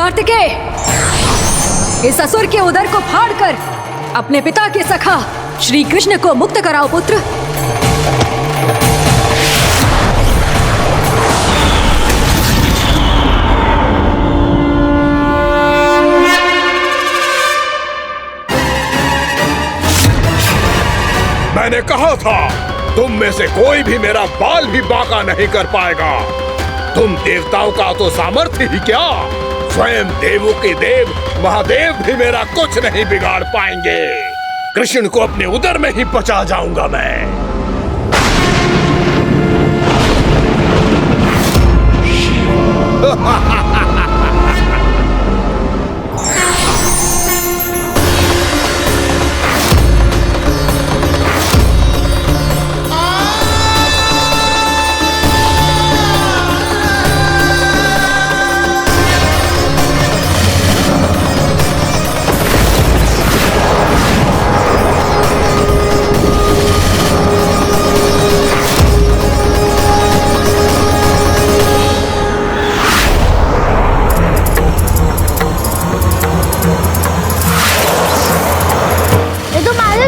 कार्तिकेय, इस असुर के उदर को फाड़कर अपने पिता के सखा श्री कृष्ण को मुक्त कराओ पुत्र। मैंने कहा था तुम में से कोई भी मेरा बाल भी बांका नहीं कर पाएगा। तुम देवताओं का तो सामर्थ्य ही क्या, स्वयं देवों के देव महादेव भी मेरा कुछ नहीं बिगाड़ पाएंगे। कृष्ण को अपने उदर में ही पचा जाऊंगा मैं।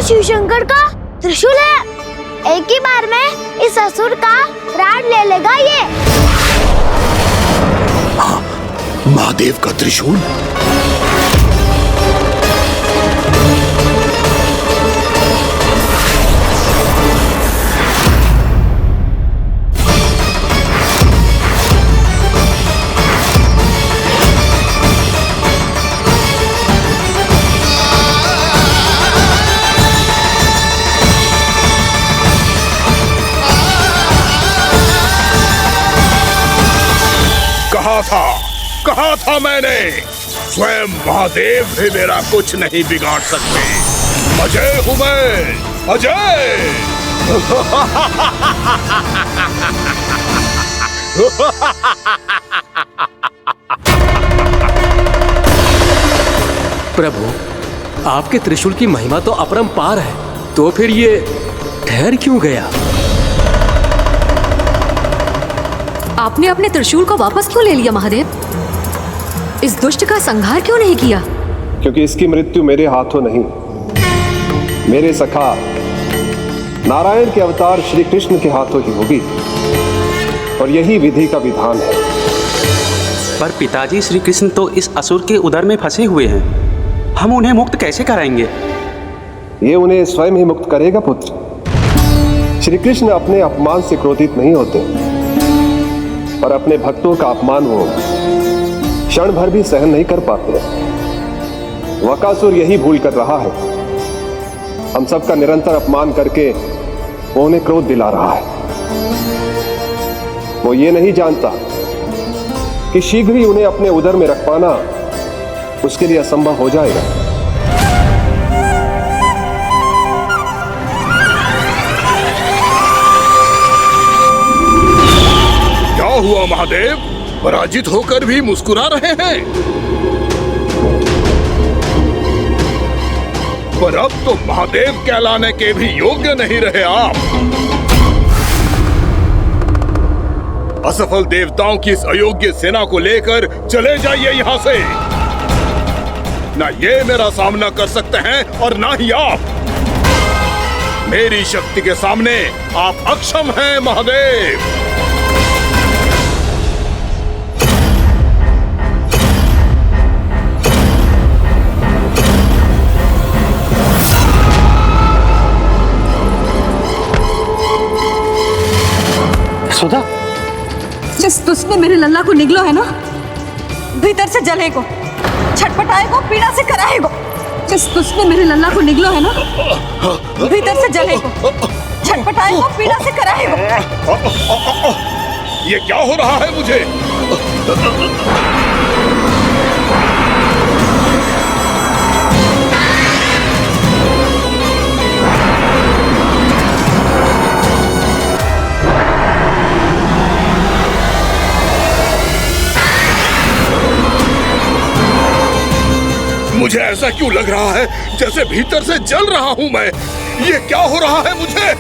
शिव शंकर का त्रिशूल है। एक ही बार में इस असुर का प्राण ले लेगा ये। महादेव का त्रिशूल? कहा था मैंने, स्वयं महादेव भी मेरा कुछ नहीं बिगाड़ सकते। अजय हूं मैं, अजय। प्रभु, आपके त्रिशूल की महिमा तो अपरंपार है, तो फिर ये ठहर क्यों गया? आपने अपने त्रिशूल को वापस क्यों ले लिया महादेव? इस दुष्ट का संहार क्यों नहीं किया? क्योंकि इसकी मृत्यु मेरे हाथों नहीं, मेरे सखा नारायण के अवतार श्री कृष्ण के हाथों ही होगी, और यही विधि का विधान है। पर पिताजी, श्री कृष्ण तो इस असुर के उदर में फंसे हुए हैं, हम उन्हें मुक्त कैसे कराएंगे? ये उन्हें स्वयं ही मुक्त करेगा पुत्र। श्री कृष्ण अपने अपमान से क्रोधित नहीं होते, पर अपने भक्तों का अपमान वो क्षण भर भी सहन नहीं कर पाते। वकासुर यही भूल कर रहा है, हम सबका निरंतर अपमान करके वो उन्हें क्रोध दिला रहा है। वो ये नहीं जानता कि शीघ्र ही उन्हें अपने उदर में रख पाना उसके लिए असंभव हो जाएगा। क्या हुआ महादेव, पराजित होकर भी मुस्कुरा रहे हैं? पर अब तो महादेव कहलाने के भी योग्य नहीं रहे आप। असफल देवताओं की इस अयोग्य सेना को लेकर चले जाइए यहाँ से। ना ये मेरा सामना कर सकते हैं और ना ही आप। मेरी शक्ति के सामने आप अक्षम हैं महादेव। सुधा, जिस दुष्ट ने मेरे लल्ला को निगलो है ना, भीतर से जलेगो, छटपटाएगो, पीड़ा से कराएगो। जिस दुष्ट ने मेरे लल्ला को निगलो है ना, भीतर से जलेगो, छटपटाएगो, पीड़ा से कराएगो। ये क्या हो रहा है मुझे? मुझे ऐसा क्यों लग रहा है जैसे भीतर से जल रहा हूं मैं। ये क्या हो रहा है मुझे?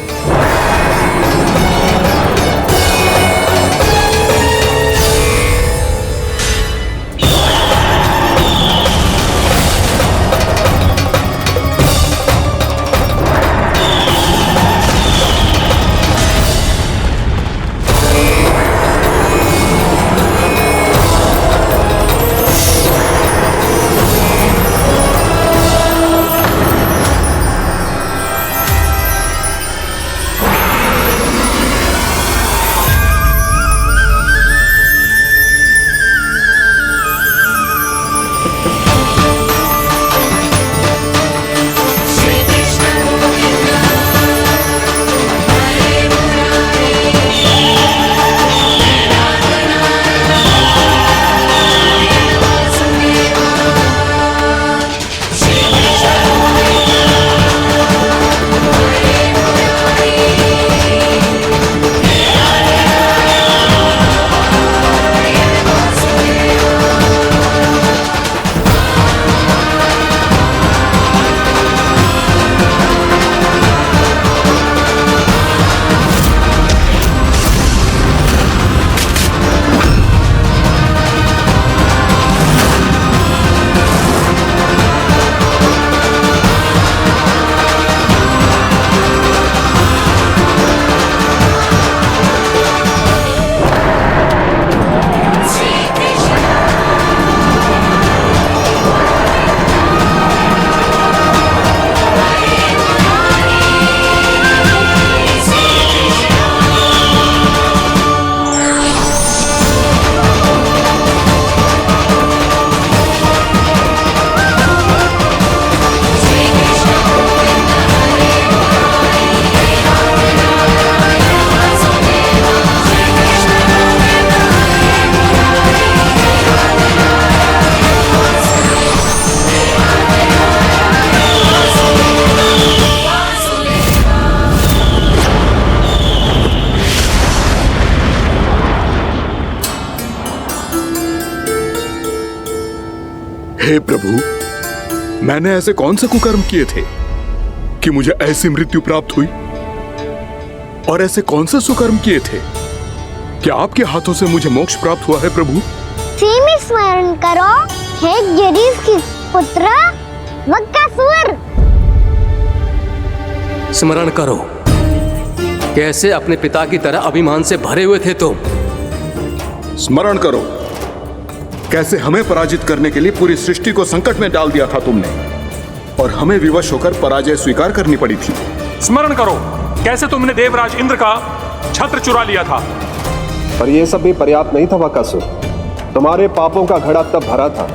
हे प्रभु, मैंने ऐसे कौन से कुकर्म किए थे कि मुझे ऐसी मृत्यु प्राप्त हुई? और ऐसे कौन से सुकर्म किए थे कि आपके हाथों से मुझे मोक्ष प्राप्त हुआ है प्रभु? सीमित स्मरण करो, हे जरीस की पुत्र वक्कासुर। स्मरण करो, कैसे अपने पिता की तरह अभिमान से भरे हुए थे तुम। स्मरण करो, कैसे हमें पराजित करने के लिए पूरी सृष्टि को संकट में डाल दिया था तुमने, और हमें विवश होकर पराजय स्वीकार करनी पड़ी थी। स्मरण करो, कैसे तुमने देवराज इंद्र का छत्र चुरा लिया था। पर यह सब भी पर्याप्त नहीं था वक्कासुर। तुम्हारे पापों का घड़ा तब भरा था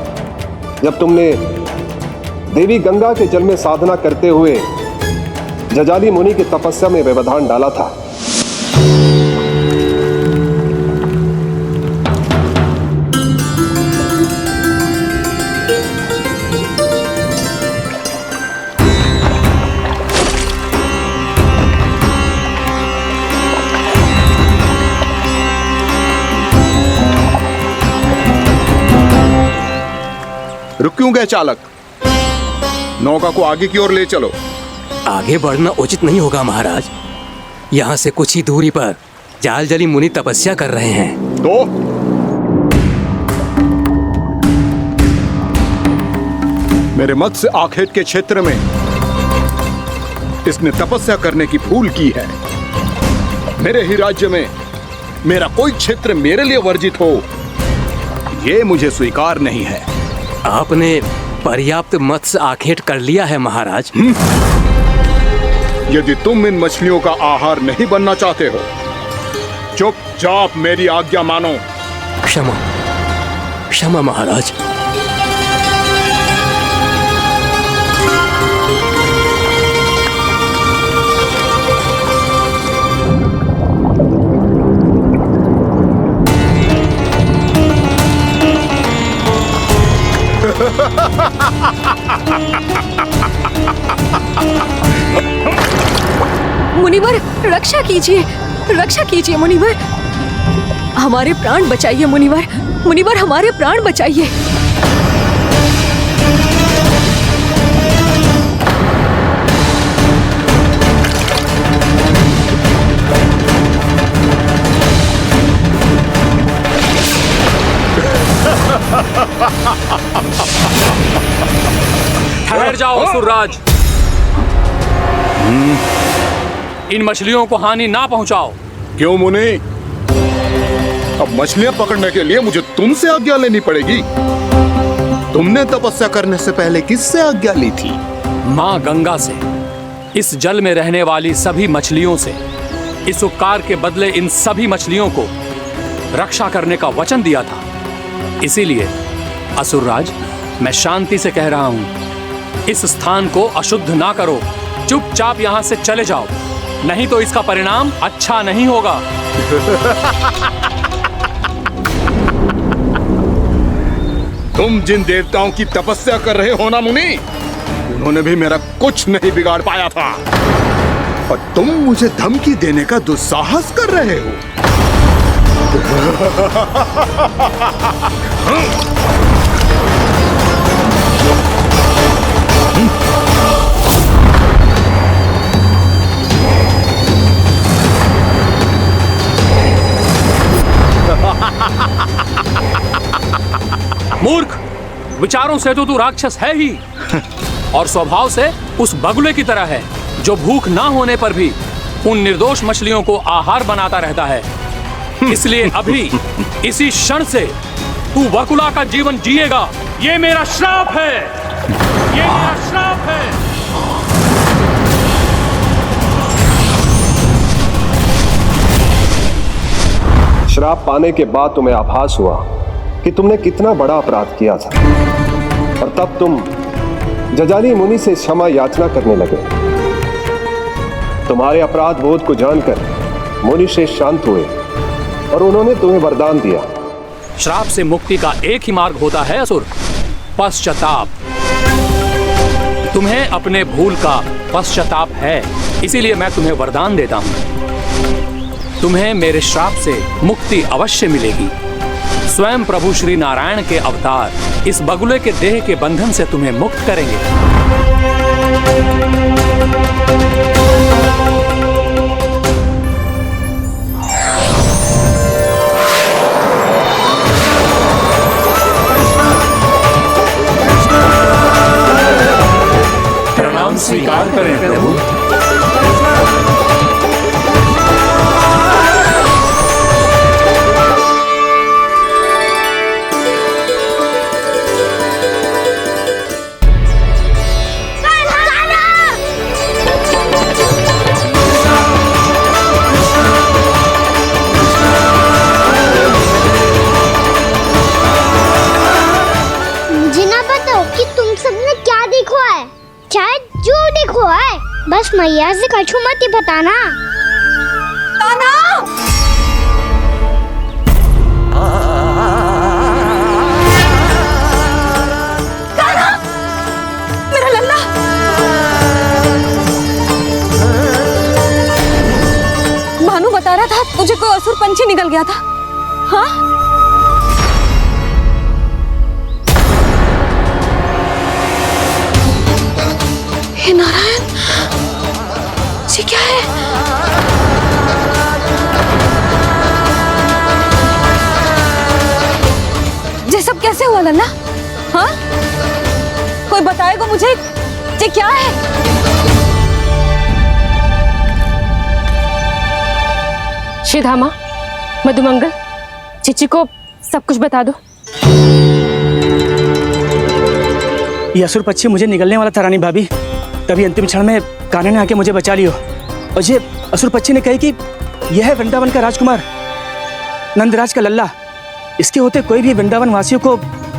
जब तुमने देवी गंगा के जल में साधना करते हुए जजाली मुनि की तपस्या में व्यवधान डाला था। रुक क्यों गए चालक? नौका को आगे की ओर ले चलो। आगे बढ़ना उचित नहीं होगा महाराज। यहाँ से कुछ ही दूरी पर जालजली मुनि तपस्या कर रहे हैं। तो मेरे मत्स्य आखेट के क्षेत्र में इसने तपस्या करने की भूल की है। मेरे ही राज्य में मेरा कोई क्षेत्र मेरे लिए वर्जित हो, यह मुझे स्वीकार नहीं है। आपने पर्याप्त मत्स्य आखेट कर लिया है महाराज। यदि तुम इन मछलियों का आहार नहीं बनना चाहते हो, चुपचाप मेरी आज्ञा मानो। क्षमा, क्षमा महाराज। मुनिवर, रक्षा कीजिए, रक्षा कीजिए मुनिवर, हमारे प्राण बचाइए मुनिवर, मुनिवर हमारे प्राण बचाइए। ठहर जाओ असुरराज, इन मछलियों को हानि ना पहुंचाओ। क्यों मुनि? अब मछलियां पकड़ने के लिए मुझे तुमसे आज्ञा लेनी पड़ेगी। तुमने तपस्या करने से पहले किससे आज्ञा ली थी? माँ गंगा से, इस जल में रहने वाली सभी मछलियों से। इस उपकार के बदले इन सभी मछलियों को रक्षा करने का वचन दिया था। इसीलिए असुरराज, मैं शांति से कह रहा हूं, इस स्थान को अशुद्ध ना करो। चुपचाप यहां से चले जाओ, नहीं तो इसका परिणाम अच्छा नहीं होगा। तुम जिन देवताओं की तपस्या कर रहे हो ना मुनि, उन्होंने भी मेरा कुछ नहीं बिगाड़ पाया था, और तुम मुझे धमकी देने का दुस्साहस कर रहे हो। मूर्ख, विचारों से तो तू राक्षस है ही, और स्वभाव से उस बगुले की तरह है जो भूख ना होने पर भी उन निर्दोष मछलियों को आहार बनाता रहता है। इसलिए अभी इसी क्षण से तू बगुला का जीवन जिएगा। ये मेरा श्राप है, ये मेरा श्राप है। श्राप पाने के बाद तुम्हें आभास हुआ कि तुमने कितना बड़ा अपराध किया था, और तब तुम जजाली मुनि से क्षमा याचना करने लगे। तुम्हारे अपराध बोध को जानकर मुनि श्रेष्ठ शांत हुए और उन्होंने तुम्हें वरदान दिया। श्राप से मुक्ति का एक ही मार्ग होता है असुर, पश्चाताप। तुम्हें अपने भूल का पश्चाताप है, इसीलिए मैं तुम्हें वरदान देता हूं। तुम्हें मेरे श्राप से मुक्ति अवश्य मिलेगी। स्वयं प्रभु श्री नारायण के अवतार इस बगुले के देह के बंधन से तुम्हें मुक्त करेंगे। प्रणाम स्वीकार करें प्रभु। बस मैया से कछु मत ही बताना। कान्हा! कान्हा! मेरा लल्ला! भानु बता रहा था तुझे कोई असुर पंछी निकल गया था। हाँ? हे नारायण, ये क्या है? ये सब कैसे हुआ लल्ला? हाँ? कोई बताएगा मुझे ये क्या है? श्रीधामा, मधुमंगल, चिची को सब कुछ बता दो। ये असुर पक्षी मुझे निगलने वाला था रानी भाभी, तभी अंतिम क्षण में कान्हा ने आके मुझे बचा लियो। और ये असुर पक्षी ने कही कि यह है वृंदावन का राजकुमार, नंदराज का लल्ला। इसके होते कोई भी वृंदावन वासियों को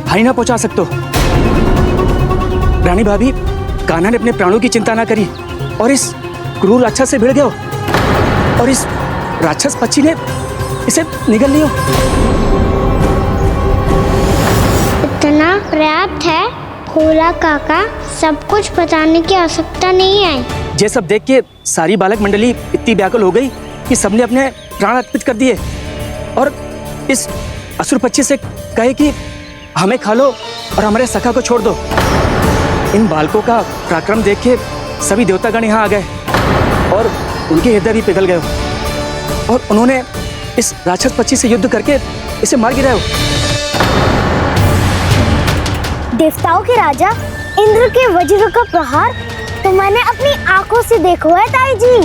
हानि ना पहुंचा सकते। रानी भाभी, कान्हा ने अपने प्राणों की चिंता ना करी और इस क्रूर राक्षस से भिड़ गयो और इस राक्षस पक्षी ने इसे निगल लियो। इतना पर्याप्त है भोला काका, सब कुछ बताने की आवश्यकता नहीं है। ये सब देख के सारी बालक मंडली इतनी व्याकुल हो गई कि सबने अपने प्राण अर्पित कर दिए और इस असुर पक्षी से कहे कि हमें खा लो और हमारे सखा को छोड़ दो। इन बालकों का पराक्रम देख के सभी देवतागण यहाँ आ गए और उनके हृदय भी पिघल गए और उन्होंने इस राक्षस पक्षी से युद्ध करके इसे मार गिराया। देवताओं के राजा इंद्र के वज्र का प्रहार तो मैंने अपनी आंखों से देखा है ताई जी।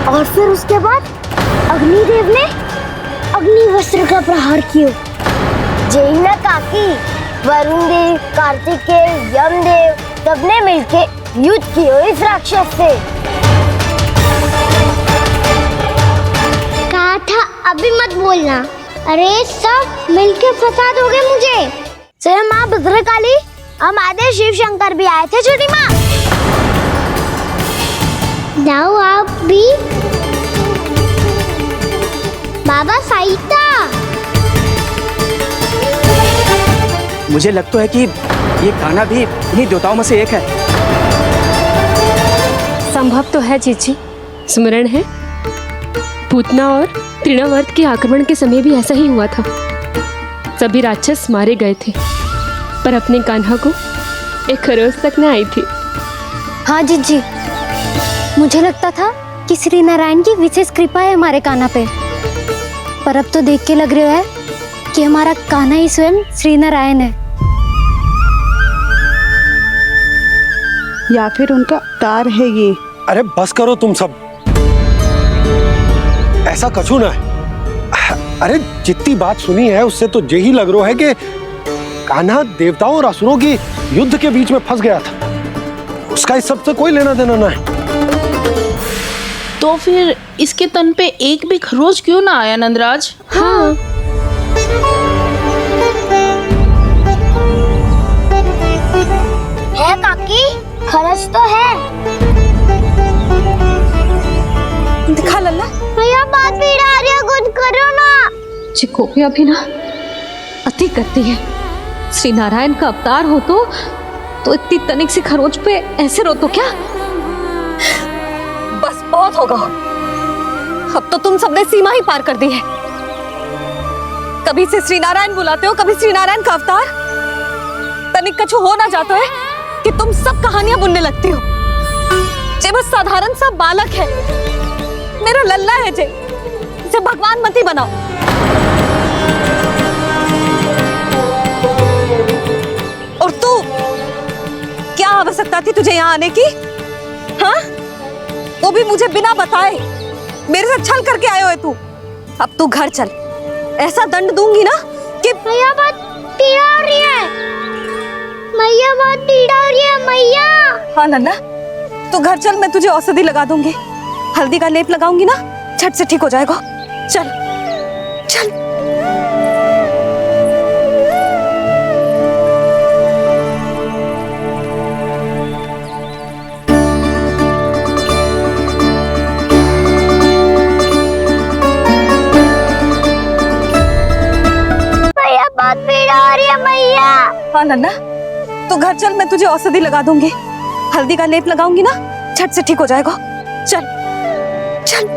और फिर उसके बाद अग्निदेव ने अग्निवस्त्र का प्रहार किया। जय ना काकी, वरुण देव, कार्तिकेय, यमदेव सबने मिलके युद्ध किया इस राक्षस से। कहा था अभी मत बोलना। अरे सब मिलके फंसा दोगे मुझे। स्वयं माँ भद्रकाली, हमारे शिव शंकर भी आए थे छोटी माँ। जाओ आप भी। बाबा साईता, मुझे लगता है कि ये कान्हा भी इन्हीं देवताओं में से एक है। संभव तो है चीची, स्मरण है पूतना और तृणावर्त के आक्रमण के समय भी ऐसा ही हुआ था। सभी राक्षस मारे गए थे पर अपने कान्हा को एक खरोच तक न आई थी। हाँ जीजी, मुझे लगता था कि श्री नारायण की विशेष कृपा है हमारे कान्हा पे, पर अब तो देख के लग रहा है कि हमारा कान्हा ही स्वयं श्री नारायण है। या फिर उनका अवतार है ये। अरे बस करो तुम सब, ऐसा कछु ना है। अरे जितनी बात सुनी है उससे तो यही लग रहा है कि कान्हा देवताओं और असुरों की युद्ध के बीच में फंस गया था। उसका इस सब से कोई लेना देना ना है। तो फिर इसके तन पे एक भी खरोच क्यों ना आया नंदराज? हाँ, है काकी, खरच तो है। दिखा लल्ला। भैया बात पीड़ा आ रही है, कुछ करो ना। चिकोपिया भी ना अति करती है। श्री नारायण का अवतार हो तो इतनी तनिक सी खरोच पे ऐसे रो तो क्या? बस बहुत होगा। अब तो तुम सबने सीमा ही पार कर दी है। कभी से श्री नारायण बुलाते हो, कभी श्री नारायण का अवतार। तनिक कछु हो ना जाता है कि तुम सब कहानियां बुनने लगती हो। जे बस साधारण सा बालक है, मेरा लल्ला है जे, इसे भगवान मती बनाओ। और तू, क्या आवश्यकता थी तुझे यहाँ आने की? हाँ, वो भी मुझे बिना बताए। मेरे से छल करके आयो है तू। अब तू घर चल, ऐसा दंड दूंगी ना कि मैया बहुत पीड़ा हो रही है। मैया बहुत पीड़ा हो रही है मैया। हाँ नन्ना, तू घर चल, मैं तुझे औषधि लगा दूंगी। हल्दी का लेप लगाऊंगी ना, झट से ठीक हो जाएगा। चल चल। मैया बहुत पीड़ा हो रही है मैया। हाँ नन्ना, तू घर चल, मैं तुझे औषधि लगा दूंगी। हल्दी का लेप लगाऊंगी ना, झट से ठीक हो जाएगा। चल चल।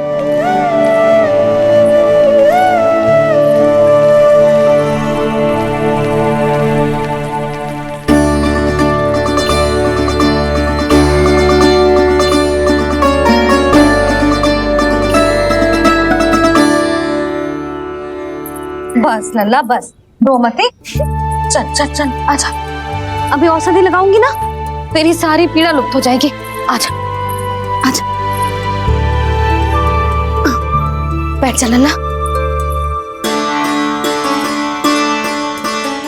बस लल्ला बस, रो मते। चल चल चल, आजा। अभी औषधि लगाऊंगी ना, तेरी सारी पीड़ा लुप्त हो जाएगी। आजा आजा, बैठ जा लल्ला।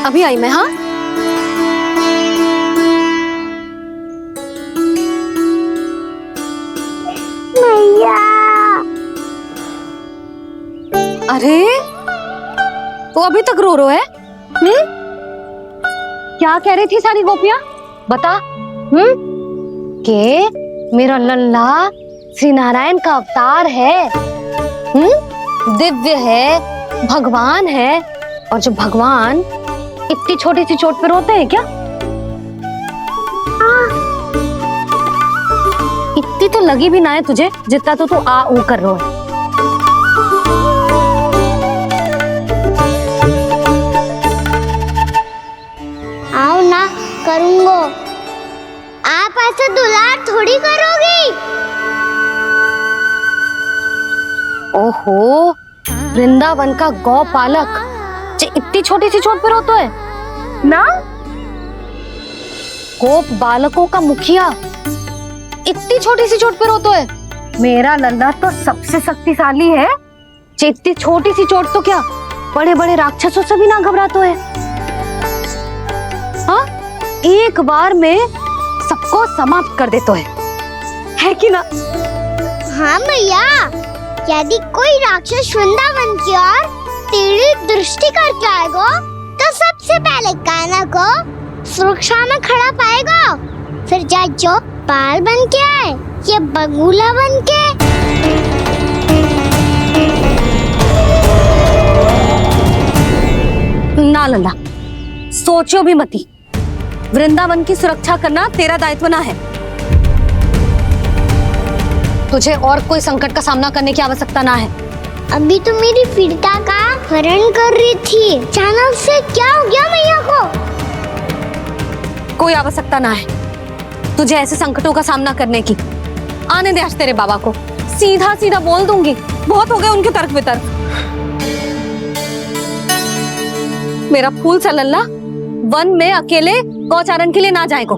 अभी आई मैं। हाँ, मैया। अरे तो अभी तक रो रो है? क्या कह रही थी सारी गोपियां? बता। के मेरा लल्ला श्री नारायण का अवतार है, दिव्य है, भगवान है। और जो भगवान इतनी छोटी सी चोट पे रोते हैं क्या? इतनी तो लगी भी ना है तुझे, जितना तो तू आ ऊ कर रहा है। आओ ना, करूंगो। आप ऐसे दुलार थोड़ी करोगी। ओहो, वृंदावन का गौपालक जो इतनी छोटी सी चोट पे रोता है ना? गोप बालकों का मुखिया इतनी छोटी सी चोट पे रोता है? मेरा लल्ला तो सबसे शक्तिशाली है। इतनी छोटी सी चोट तो क्या, बड़े बड़े राक्षसों से भी ना घबराता है। हाँ, एक बार में सबको समाप्त कर देता है कि ना? हाँ मैया, यदि कोई राक्षस वृंदावन की ओर तेरी दृष्टि करके आएगा, तो सबसे पहले कान्हा को सुरक्षा में खड़ा पाएगा। फिर चाहे जो बाल बन के आए या बगुला बन के। ना लल्ला, सोचो भी मती। वृंदावन की सुरक्षा करना तेरा दायित्व ना है। तुझे और कोई संकट का सामना करने की आवश्यकता ना है। अभी तो मेरी पीड़िता का हरण कर रही थी, अचानक से क्या हो गया मैया को? कोई आवश्यकता ना है तुझे ऐसे संकटों का सामना करने की। आने दे आज तेरे बाबा को, सीधा सीधा बोल दूंगी। बहुत हो गए उनके तर्क वितर्क। मेरा फूल सा लल्ला वन में अकेले गौचारण के लिए ना जाए को।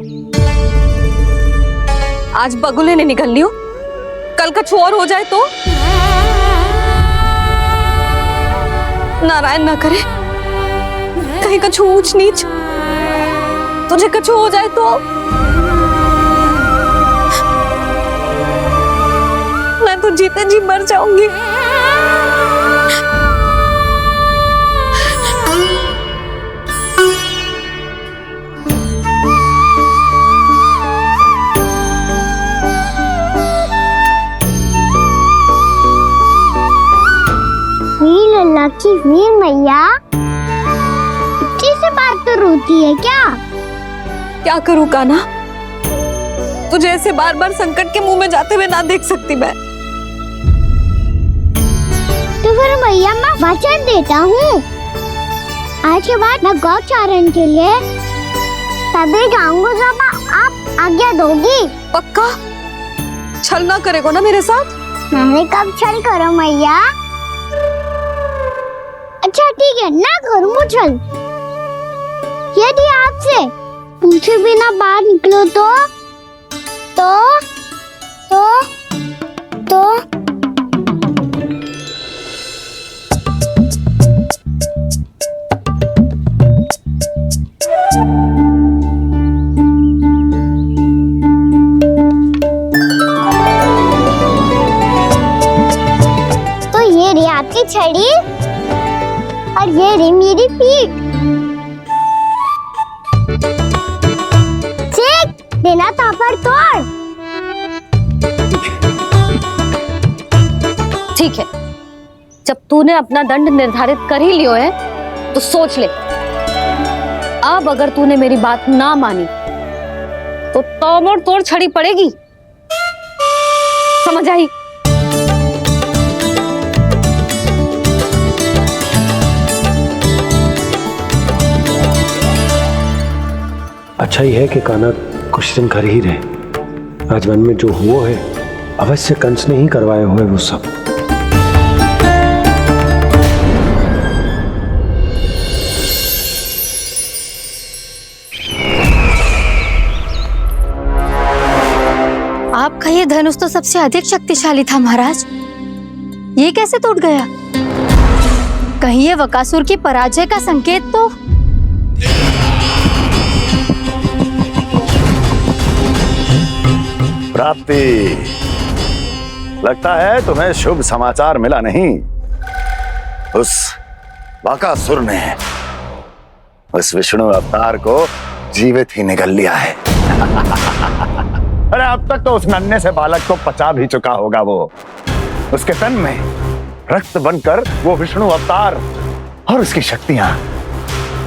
आज बगुले ने निकल लियो, कल का छोर हो जाए तो? नारायण ना करे, कहीं कछु ऊंच नीच तुझे कछु हो जाए तो? मैं तो जीते जी मर जाऊंगी। लल्ला की वीर मैया इतनी सी बात तो रोती है क्या? क्या करूं कान्हा, तुझे ऐसे बार बार संकट के मुंह में जाते हुए ना देख सकती मैं। तो फिर मैया मैं वचन देता हूँ, आज के बाद मैं गौचारण के लिए तभी जाऊंगा जब आप आज्ञा दोगी। पक्का छल ना करेगा ना मेरे साथ? मैंने कब छल करो मैया? अच्छा ठीक है, ना करूँ छल। यदि आपसे पूछे बिना बाहर निकलो तो ये रही आपकी छड़ी और ये रही मेरी पीठ। ठीक, देना तापर तोड़। ठीक है, जब तूने अपना दंड निर्धारित कर ही लियो है तो सोच ले, अब अगर तूने मेरी बात ना मानी तो तोड़ तोड़ छड़ी पड़ेगी। समझ आई? अच्छा ही है कि कान्हा कुछ दिन घर ही रहे। आज वन में जो हुआ है अवश्य कंस ने ही करवाए हुए वो सब। आपका ये धनुष तो सबसे अधिक शक्तिशाली था महाराज, ये कैसे टूट गया? कहीं ये बकासुर की पराजय का संकेत तो? प्राप्ति, लगता है तुम्हें शुभ समाचार मिला नहीं। उस बकासुर ने उस विष्णु अवतार को जीवित ही निगल लिया है। अरे अब तक तो उस नन्हे से बालक को पचा भी चुका होगा वो। उसके तन में रक्त बनकर वो विष्णु अवतार और उसकी शक्तियां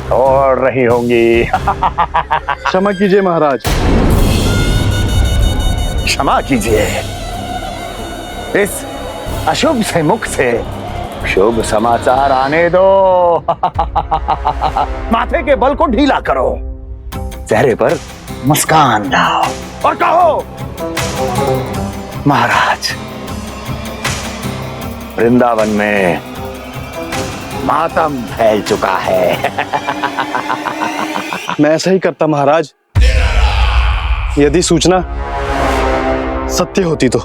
दौड़ रही होंगी। क्षमा कीजिए महाराज। क्षमा कीजिए, इस अशुभ से मुख से शुभ समाचार आने दो। माथे के बल को ढीला करो, चेहरे पर मुस्कान लाओ और कहो, महाराज, वृंदावन में मातम फैल चुका है। मैं ऐसा ही करता महाराज, यदि सूचना सत्य होती तो।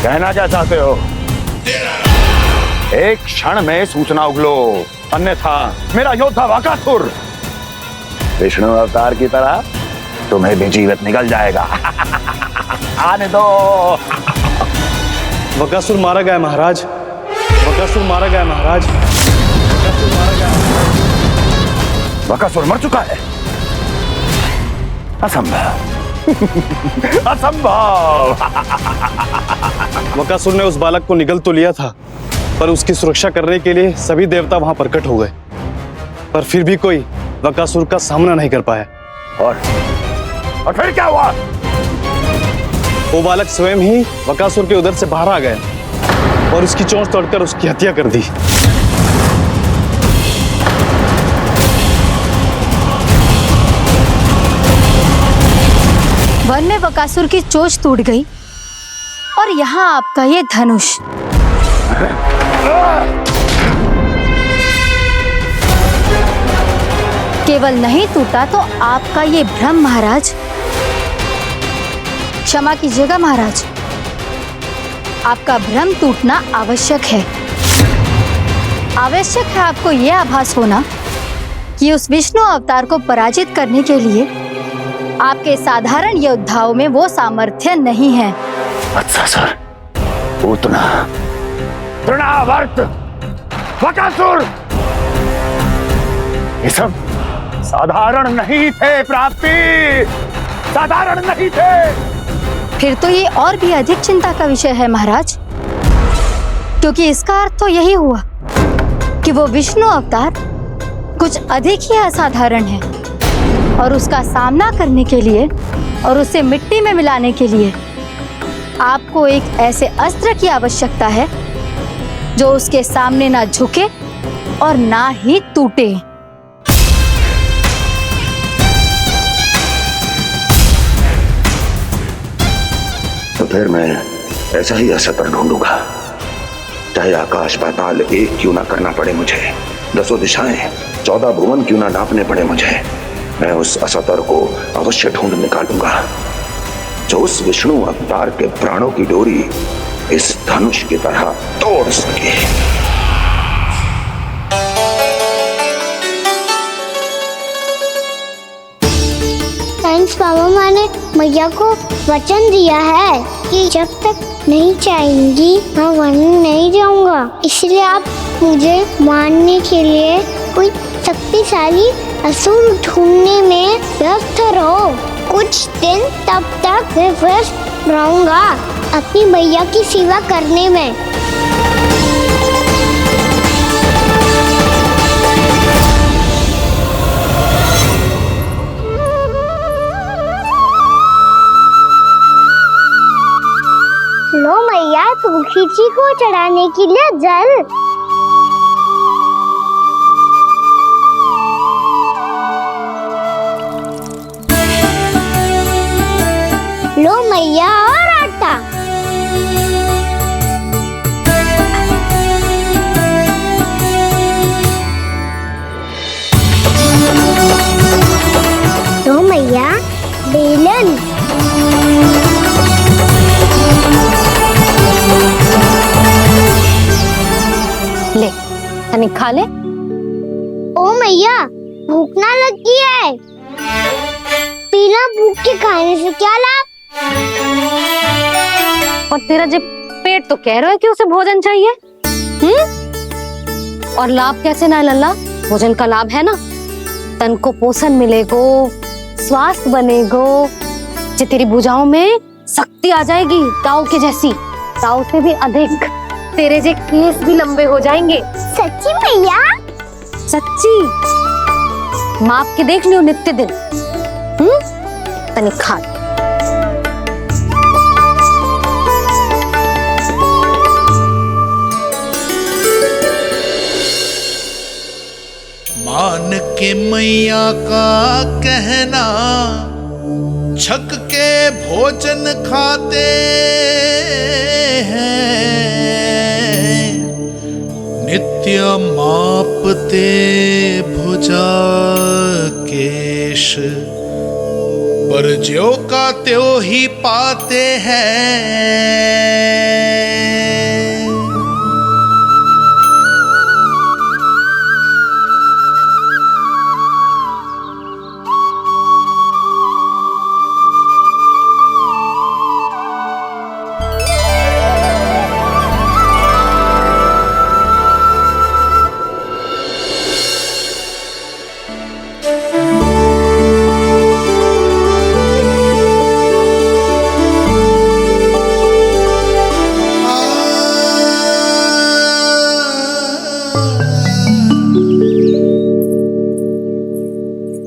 कहना क्या चाहते हो? एक क्षण में सूचना उगलो, अन्यथा मेरा योद्धा बकासुर विष्णु अवतार की तरह तुम्हें भी जीवित निकल जाएगा। आने दो। बकासुर मारा गया महाराज, बकासुर मारा गया महाराज, बकासुर मारा गया। बकासुर मर चुका है? असंभव। असंभव। बकासुर ने उस बालक को निगल तो लिया था, पर उसकी सुरक्षा करने के लिए सभी देवता वहां प्रकट हो गए, पर फिर भी कोई बकासुर का सामना नहीं कर पाया। और फिर क्या हुआ? वो बालक स्वयं ही बकासुर के उदर से बाहर आ गया और उसकी चोंच तोड़कर उसकी हत्या कर दी। वन में बकासुर की चोंच टूट गई और यहाँ आपका ये धनुष। केवल नहीं टूटा तो आपका ये भ्रम महाराज। क्षमा कीजिएगा महाराज, आपका भ्रम टूटना आवश्यक है। आवश्यक है आपको ये आभास होना कि उस विष्णु अवतार को पराजित करने के लिए आपके साधारण योद्धाओं में वो सामर्थ्य नहीं है। अच्छा सर, पूतना, तृणावर्त, बकासुर, ये सब साधारण नहीं थे प्राप्ति, साधारण नहीं थे। फिर तो ये और भी अधिक चिंता का विषय है महाराज, क्योंकि इसका अर्थ तो यही हुआ कि वो विष्णु अवतार कुछ अधिक ही असाधारण है और उसका सामना करने के लिए और उसे मिट्टी में मिलाने के लिए आपको एक ऐसे अस्त्र की आवश्यकता है जो उसके सामने ना झुके और ना ही टूटे। तो फिर मैं ऐसा ही अस्त्र ढूंढूंगा, चाहे आकाश पाताल एक क्यों ना करना पड़े मुझे, 10 दिशाएं 14 भुवन क्यों ना नापने पड़े मुझे। मैं उस अस्त्र को अवश्य ढूंढ निकालूंगा जो उस विष्णु अवतार के प्राणों की डोरी इस धनुष की तरह तोड़ सके। थैंक्स पापा, मैंने मैया को वचन दिया है कि जब तक नहीं चाहेंगी मैं वन नहीं जाऊंगा। इसलिए आप मुझे मारने के लिए कोई शक्तिशाली असुर ढूंढने में व्यस्त रहो। कुछ दिन तब तक मैं व्यस्त रहूंगा अपनी मैया की सेवा करने में। लो मैया, तुलसी जी को चढ़ाने के लिए जल। लो मैया, और आटा। लो मैया, बेलन। ले तनिक खा ले। ओ मैया, भूख ना लगी है। बिना भूख के खाने से क्या लाभ? और तेरा जब पेट तो कह रहा है कि उसे भोजन चाहिए। और लाभ कैसे ना लल्ला? भोजन का लाभ है ना, तन को पोषण मिलेगो, स्वास्थ्य बनेगो, जे तेरी भुजाओं में शक्ति आ जाएगी ताऊ के जैसी, ताऊ से भी अधिक। तेरे जे केस भी लंबे हो जाएंगे। सच्ची मैया? सच्ची। माप के देख लियो नित्य दिन। तनिक खा। मान के मैया का कहना, छक के भोजन खाते हैं, नित्य मापते भुजा केश, पर ज्यों का त्यों ही पाते हैं।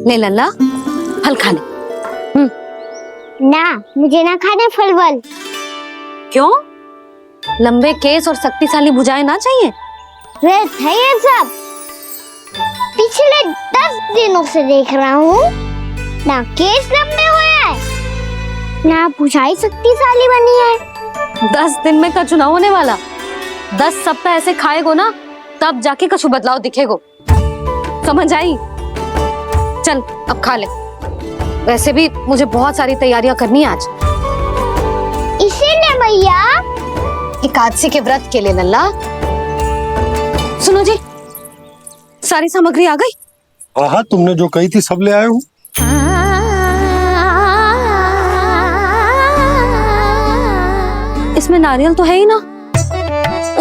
ले लल्ला, फल खा ले। ना, मुझे ना खाने फल वल। क्यों? लंबे केस और शक्तिशाली भुजाएं ना चाहिए? व्यर्थ है ये सब। पिछले 10 दिनों से देख रहा हूँ, ना केस लंबे हुए हैं, ना भुजाएं शक्तिशाली बनी है। 10 दिन में का चुनाव होने वाला। 10 सप्ताह ऐसे खाएगो ना, तब जाके कछु बदलाव दिखेगो। समझ आई? चल अब खा ले। वैसे भी मुझे बहुत सारी तैयारियां करनी है आज। इसीलिए भैया एकादशी के व्रत के लिए लल्ला। सुनो जी, सारी सामग्री आ गई? हाँ, तुमने जो कही थी सब ले आए हूँ। इसमें नारियल तो है ही ना,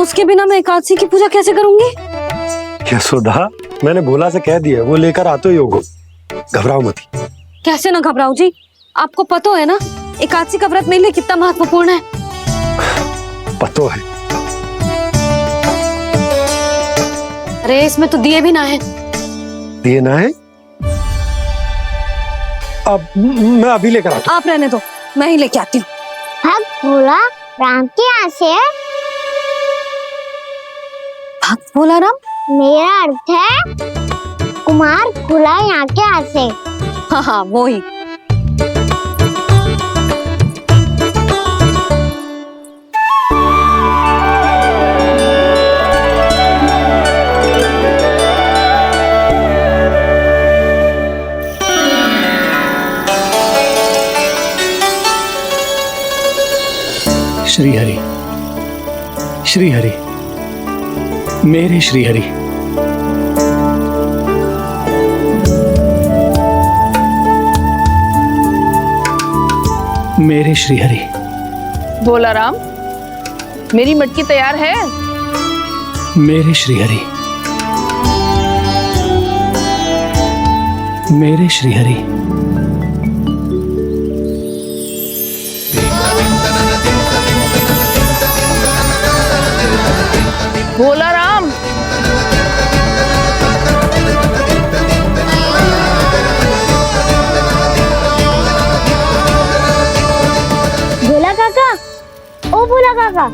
उसके बिना मैं एकादशी की पूजा कैसे करूंगी? यशोदा, मैंने भोला से कह दिया, वो लेकर आते ही होगा, घबराओ मत। कैसे ना घबराओ जी, आपको पता है ना एकादशी का व्रत मेरे लिए कितना महत्वपूर्ण है। पता है। अरे इसमें तो दिए भी ना है। दिए ना है? अब मैं अभी लेकर आता हूँ। आप रहने दो, मैं ही लेके आती हूँ। भक्त भोला राम के यहाँ से है। भक्त भोला राम? मेरा अर्थ है कुमार भोला यहाँ के यहाँ से। हाँ हाँ वो ही। श्री हरि, श्री हरि, मेरे श्री हरि। मेरे श्री हरि। भोला राम, मेरी मटकी तैयार है। मेरे श्री हरि, मेरे श्री हरि। भोला राम, भोला काका, ओ भोला काका।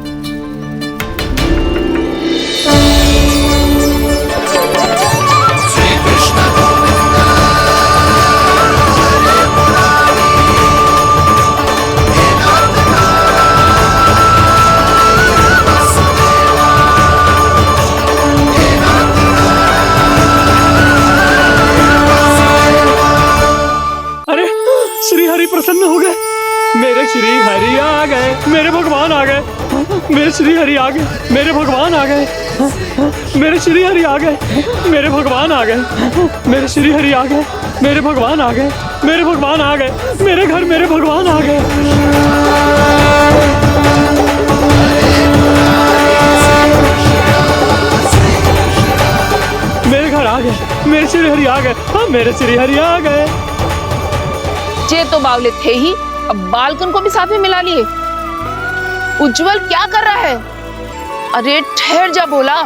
श्री हरि प्रसन्न हो गए। मेरे श्री हरि आ गए, मेरे भगवान आ गए। मेरे श्री हरि आ गए, मेरे भगवान आ गए। मेरे श्री हरि आ गए, मेरे भगवान आ गए। मेरे श्री हरि आ गए, मेरे भगवान आ गए। मेरे भगवान आ गए, मेरे घर मेरे भगवान आ गए। मेरे घर आ गए, मेरे श्री हरि आ गए। हाँ मेरे श्री हरि आ गए। जे तो बावले थे ही, अब बालकन को भी साथ में मिला लिए। उज्जवल क्या कर रहा है? अरे ठहर जा भोला।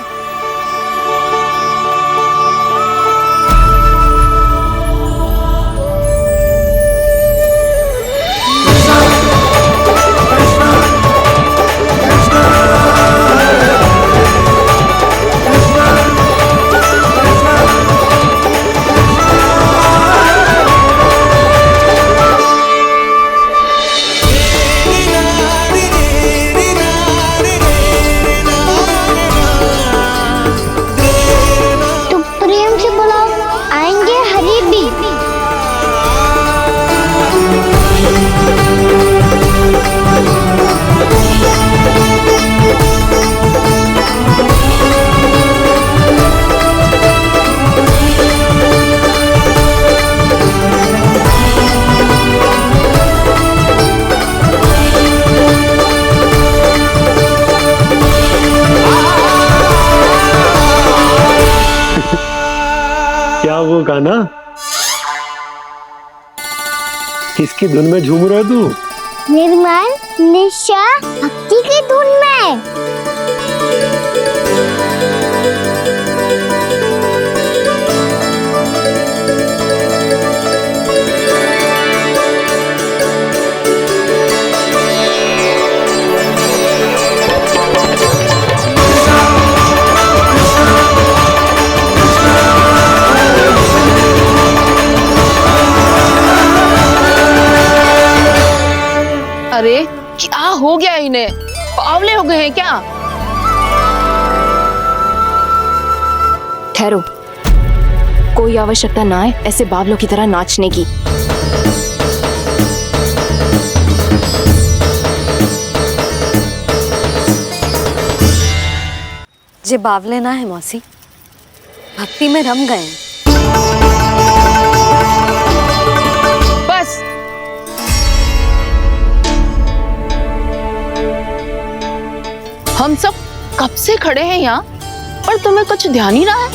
वो गाना किसकी धुन में झूम रहा तू? निर्मल निशा भक्ति की धुन में। अरे क्या हो गया इन्हें? बावले हो गए हैं क्या? ठहरो, कोई आवश्यकता ना है ऐसे बावलों की तरह नाचने की। जे बावले ना है मौसी, भक्ति में रम गए। बस हम सब कब से खड़े हैं यहाँ, पर तुम्हें कुछ ध्यान ही रहा है।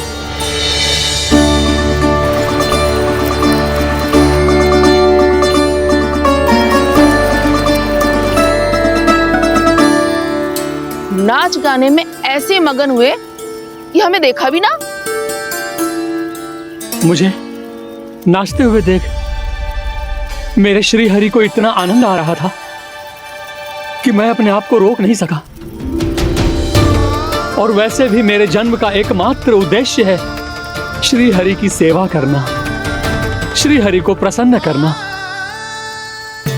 नाच गाने में ऐसे मगन हुए कि हमें देखा भी ना। मुझे नाचते हुए देख मेरे श्री हरि को इतना आनंद आ रहा था कि मैं अपने आप को रोक नहीं सका। और वैसे भी मेरे जन्म का एकमात्र उद्देश्य है श्री हरि की सेवा करना, श्री हरि को प्रसन्न करना।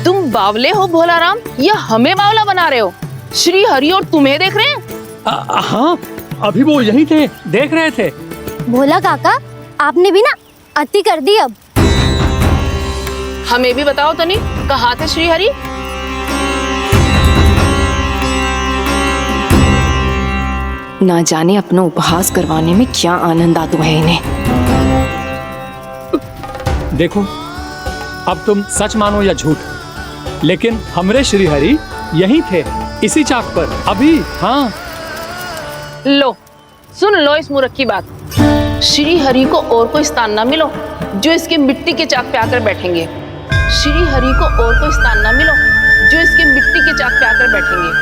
तुम बावले हो भोलाराम, या हमें बावला बना रहे हो? श्री हरि और तुम्हें देख रहे हैं? हाँ, अभी वो यहीं थे, देख रहे थे। भोला काका, आपने भी ना अति कर दी अब। हमें भी बताओ तनी, कहाँ थे श्री हरि? ना जाने अपना उपहास करवाने में क्या आनंद आतु है इन्हें। देखो, अब तुम सच मानो या झूठ, लेकिन हमरे श्री हरि यहीं थे, इसी चाक पर अभी। हाँ, लो सुन लो इस मूर्ख की बात। श्री हरि को और कोई स्थान ना मिलो जो इसके मिट्टी के चाक पे आकर बैठेंगे। श्री हरि को और कोई स्थान ना मिलो जो इसके मिट्टी के चाक पे आकर बैठेंगे।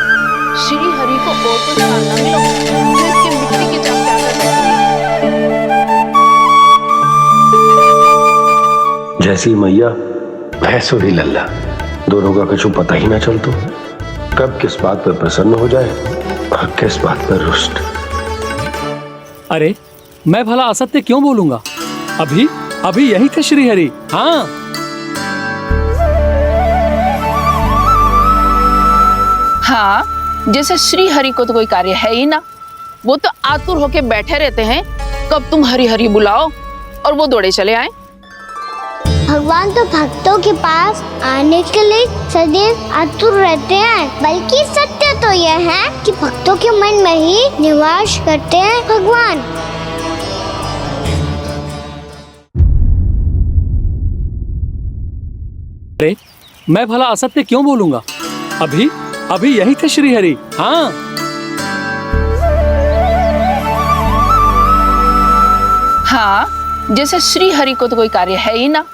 श्री हरि को और कोई स्थान ना मिलो जो इसके मिट्टी के चाक पे आकर बैठेंगे। जैसी मैया भैंस ही लल्ला, दोनों का कुछ पता ही ना चलतो, कब किस बात पर प्रसन्न हो जाए और किस बात पर रुष्ट। अरे मैं भला असत्य क्यों बोलूंगा? अभी यही थे श्री हरि। हाँ, हाँ, जैसे श्री हरि को तो कोई कार्य है ही ना, वो तो आतुर होके बैठे रहते हैं कब तुम हरि हरि बुलाओ और वो दौड़े चले आए। भगवान तो भक्तों के पास आने के लिए सदैव आतुर रहते हैं, बल्कि सत्य तो यह है कि भक्तों के मन में ही निवास करते हैं भगवान। अरे मैं भला असत्य क्यों बोलूंगा? अभी यही थे श्री हरि। हाँ, हाँ, जैसे श्री हरि को तो कोई कार्य है ही ना,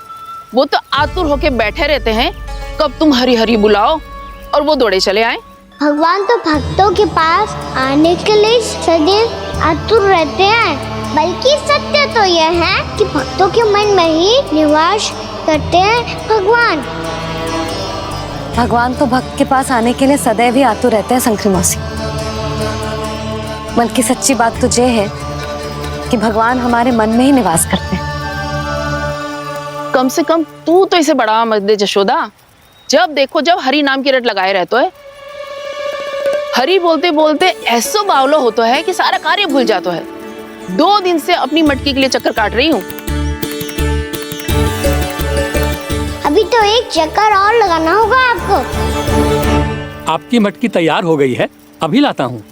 वो तो आतुर होके बैठे रहते हैं कब तुम हरि हरि बुलाओ और वो दौड़े चले आए। भगवान तो भक्तों के पास आने के लिए सदैव आतुर रहते हैं, बल्कि सत्य तो यह है कि भक्तों के मन में ही निवास करते हैं भगवान। भगवान तो भक्त के पास आने के लिए सदैव ही आतुर रहते हैं शंकरी मौसी। बल्कि सच्ची बात तो ये है कि भगवान हमारे मन में ही निवास करते हैं। कम से कम तू तो इसे बढ़ावा मत दे जशोदा। जब देखो जब हरि नाम की रट लगाए रहते है। हरि बोलते बोलते ऐसो बावलो होता है कि सारा कार्य भूल जाता है। 2 दिन से अपनी मटकी के लिए चक्कर काट रही हूँ। अभी तो एक चक्कर और लगाना होगा आपको। आपकी मटकी तैयार हो गई है, अभी लाता हूँ।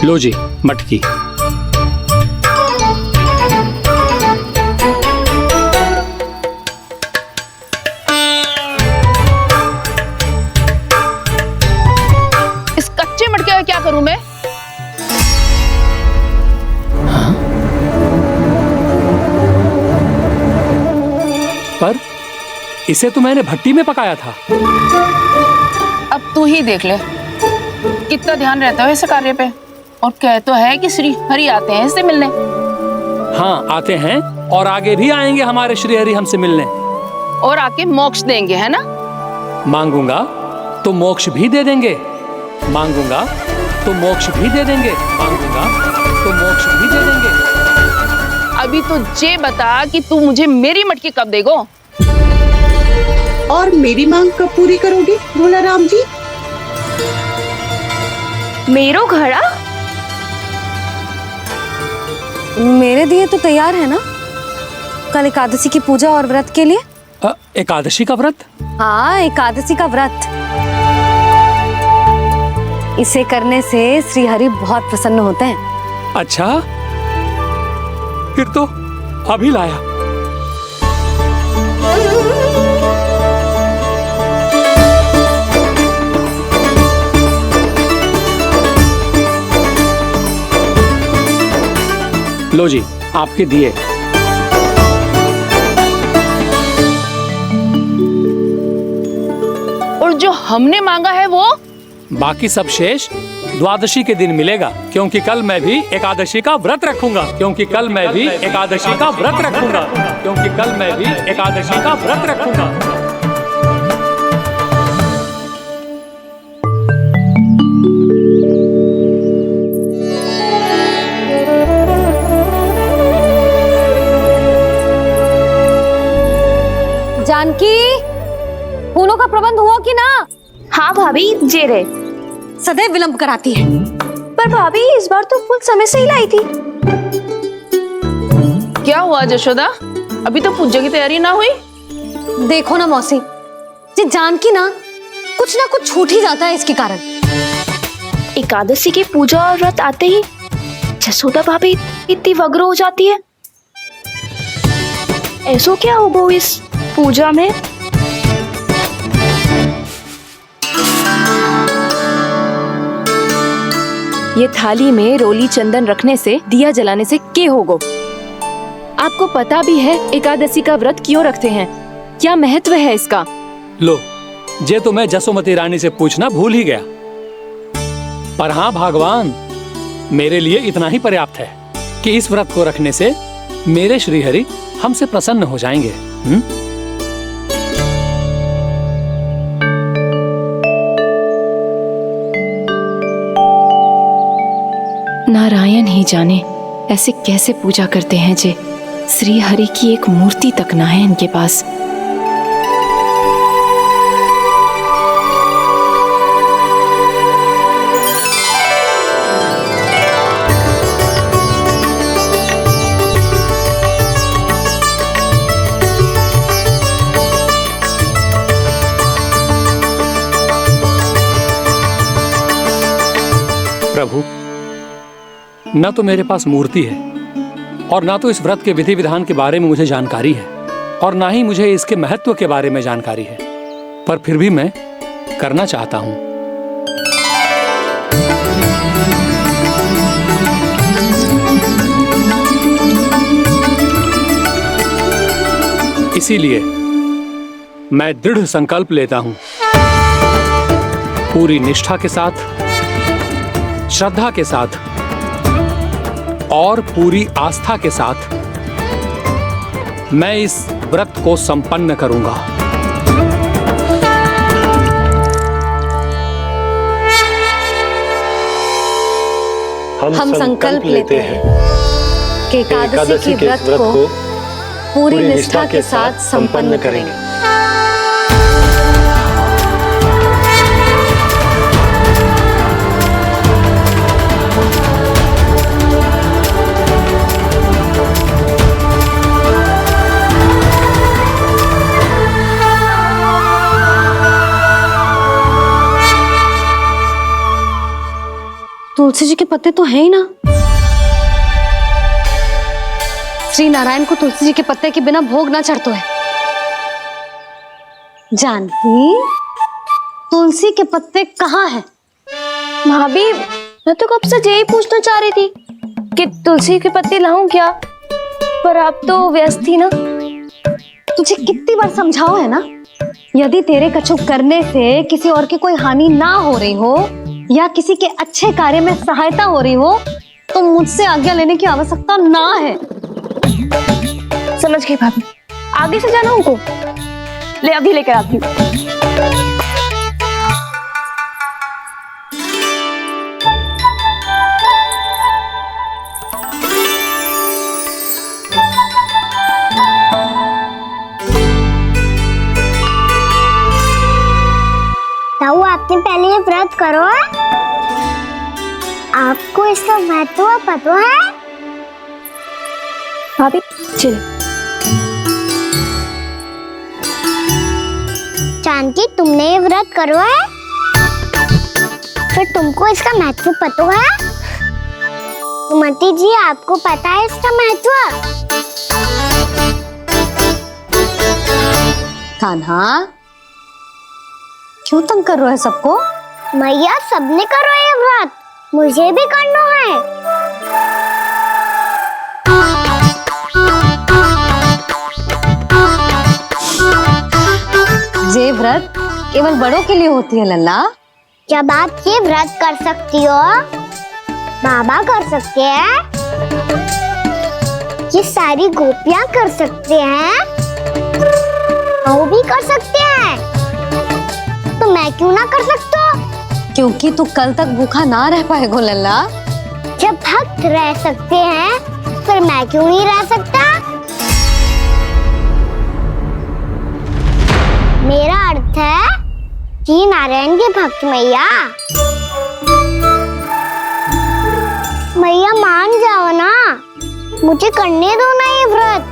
लो जी मटकी। इस कच्चे मटके का क्या करूं मैं? पर इसे तो मैंने भट्टी में पकाया था। अब तू ही देख ले कितना ध्यान रहता है इस कार्य पे। और कह तो है कि श्री हरि आते हैं इससे मिलने। हाँ आते हैं, और आगे भी आएंगे हमारे श्री हरि हमसे मिलने। और आके मोक्ष देंगे, है ना? मांगूंगा तो मोक्ष भी दे देंगे, मांगूंगा तो मोक्ष भी दे देंगे, मांगूंगा तो मोक्ष भी दे देंगे। अभी तो ये बता कि तू मुझे मेरी मटकी कब देगो? और मेरी मांग कब पूरी करोगी भोलाराम जी? मेरो घड़ा मेरे दिए तो तैयार है ना, कल एकादशी की पूजा और व्रत के लिए। एकादशी का व्रत? हाँ, एकादशी का व्रत। इसे करने से श्री हरि बहुत प्रसन्न होते हैं। अच्छा, फिर तो अभी लाया। लो जी आपके दिए। और जो हमने मांगा है वो? बाकी सब शेष द्वादशी के दिन मिलेगा, क्योंकि कल मैं भी एकादशी का व्रत रखूंगा, क्योंकि कल मैं भी एकादशी का व्रत रखूंगा, क्योंकि कल मैं भी एकादशी का व्रत रखूंगा। जानकी, फूलों का प्रबंध हुआ कि ना? हाँ भाभी, जे रहे। सदैव विलंब कराती है। पर भाभी इस बार तो फूल समय से ही लाई थी। क्या हुआ जशोदा, अभी तो पूजा की तैयारी ना हुई? देखो ना मौसी, ये जानकी ना कुछ छूट ही जाता है इसके कारण। एकादशी की पूजा और व्रत आते ही जसोदा भाभी इतनी वग्र हो जाती है। ऐसो क्या हो गो इस पूजा में? ये थाली में रोली चंदन रखने से, दिया जलाने से के होगो? आपको पता भी है एकादशी का व्रत क्यों रखते हैं? क्या महत्व है इसका? लो, जे तो मैं जसोमती रानी से पूछना भूल ही गया। पर हाँ भगवान, मेरे लिए इतना ही पर्याप्त है कि इस व्रत को रखने से मेरे श्रीहरि हमसे प्रसन्न हो जाएंगे। नारायण ही जाने ऐसे कैसे पूजा करते हैं जे श्री हरि की एक मूर्ति तक ना है इनके पास। प्रभु, न तो मेरे पास मूर्ति है और ना तो इस व्रत के विधि विधान के बारे में मुझे जानकारी है, और ना ही मुझे इसके महत्व के बारे में जानकारी है, पर फिर भी मैं करना चाहता हूं। इसीलिए मैं दृढ़ संकल्प लेता हूं, पूरी निष्ठा के साथ, श्रद्धा के साथ और पूरी आस्था के साथ मैं इस व्रत को संपन्न करूंगा। हम संकल्प लेते हैं कि एकादशी के व्रत को पूरी निष्ठा के साथ संपन्न करेंगे। तुलसी जी के पत्ते तो हैं ही ना। श्री नारायण को तुलसी जी के पत्ते के बिना भोग ना चढ़तो है। जानकी, तुलसी के पत्ते कहाँ हैं? भाभी, मैं तो कब से यही पूछना चाह रही थी कि तुलसी के पत्ते लाऊं क्या, पर आप तो व्यस्त थी ना। तुझे कितनी बार समझाओ है ना, यदि तेरे कछु करने से किसी और की कोई हानि ना हो रही हो या किसी के अच्छे कार्य में सहायता हो रही हो तो मुझसे आज्ञा लेने की आवश्यकता ना है। समझ गई भाभी, आगे से जाना उनको। ले अभी लेकर आती हूँ। ताऊ, आपने पहले ये व्रत करो है? आपको इसका महत्व पता है? भाभी चल। जानकी, तुमने ये व्रत करो है? फिर तुमको इसका महत्व पता है? सुमति जी, आपको पता है इसका महत्व? कान्हा, क्यों तंग कर रहे हो सबको? मैया, सबने करो ये व्रत, मुझे भी करना है। ये व्रत केवल बड़ों के लिए होती है लल्ला। जब आप ये व्रत कर सकती हो, बाबा कर सकते हैं, ये सारी गोपियां कर सकते हैं, वो भी कर सकते हैं, तो मैं क्यों ना कर सकता? क्योंकि तू कल तक भूखा ना रह पाएगो लल्ला। जब भक्त रह सकते हैं, फिर मैं क्यों नहीं रह सकता? मेरा अर्थ है कि नारायण के भक्त मैया, मैया मान जाओ ना, मुझे करने दो ना ये व्रत।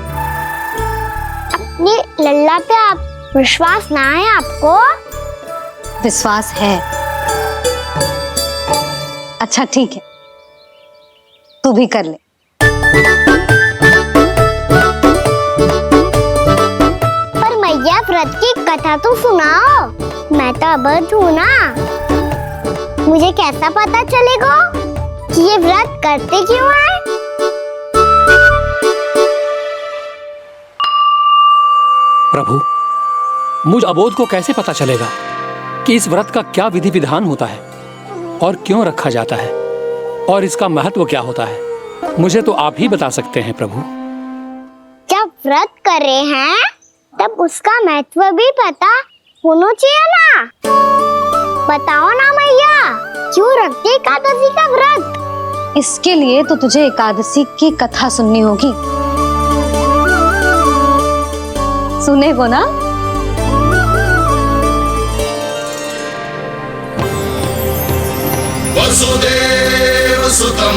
अपनी लल्ला पे आप विश्वास ना है आपको? विश्वास है। अच्छा ठीक है, तू भी कर ले। पर मैया व्रत की कथा तो सुनाओ, मैं तो अबध हूँ ना, मुझे कैसा पता चलेगा कि ये व्रत करते क्यों हैं? प्रभु, मुझ अबोध को कैसे पता चलेगा कि इस व्रत का क्या विधि विधान होता है और क्यों रखा जाता है और इसका महत्व क्या होता है? मुझे तो आप ही बता सकते हैं प्रभु। जब व्रत कर रहे हैं तब उसका महत्व भी पता होना चाहिए ना। बताओ ना मैया, क्यों रखते एकादशी का व्रत? इसके लिए तो तुझे एकादशी की कथा सुननी होगी। सुनेगो ना? वसुदेव सुतं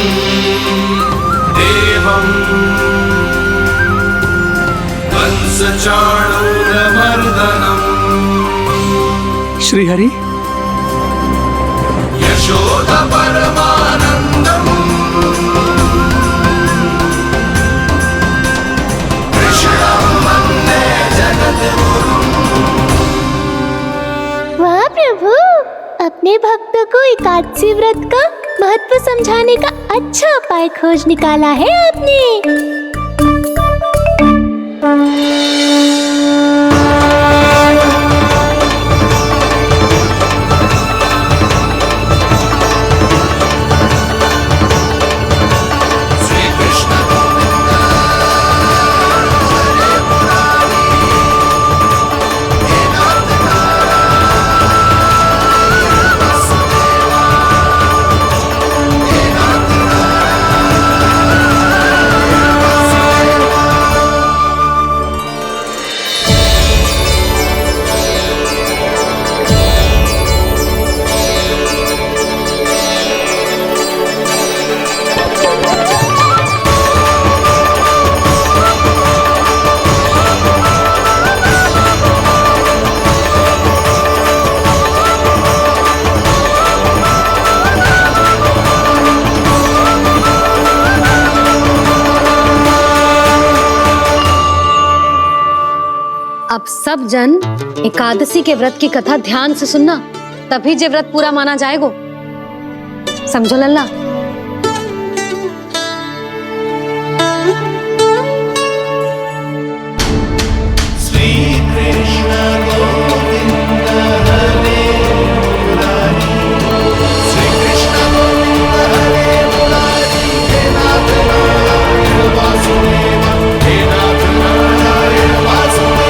देवं कंस चाणूरमर्दनम् श्रीहरि, यशोदा परमानंदम् कृष्णं वन्दे जगद्गुरुम्। वाह प्रभु, अपने भक्तों को एकादशी व्रत का महत्व समझाने का अच्छा उपाय खोज निकाला है आपने। अब सब जन एकादशी के व्रत की कथा ध्यान से सुनना, तभी जे व्रत पूरा माना जाएगा। समझो लल्ला? श्री कृष्ण गोविंद हरे मुरारी, श्री कृष्ण गोविंद हरे मुरारी, हे नाथ नारायण वासुदेव, हे नाथ नारायण वासुदेव।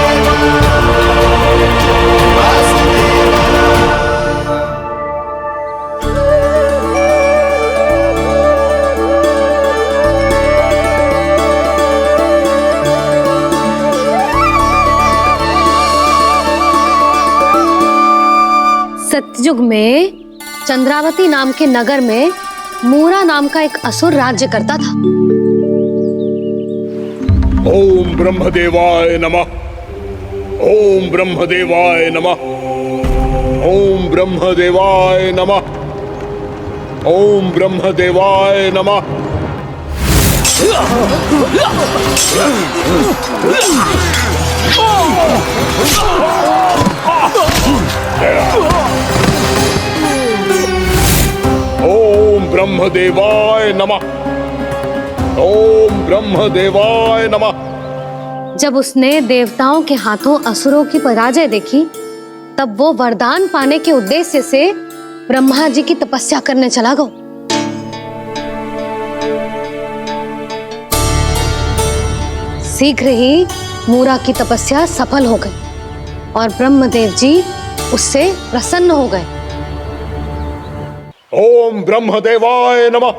सतयुग में चंद्रावती नाम के नगर में मूरा नाम का एक असुर राज्य करता था। ओम ब्रह्मदेवाय नमः, ओम ब्रह्मदेवाय नमः, ओम ब्रह्मदेवाय नमः, ओम ब्रह्मदेवाय नमः। ओम ब्रह्मदेवाय नमः, ओम ब्रह्मदेवाय नमः। जब उसने देवताओं के हाथों असुरों की पराजय देखी, तब वो वरदान पाने के उद्देश्य से ब्रह्मा जी की तपस्या करने चला गो। शीघ्र ही मूरा की तपस्या सफल हो गई और ब्रह्मदेव जी उससे प्रसन्न हो गए। ओम ब्रह्मदेवाय नमः।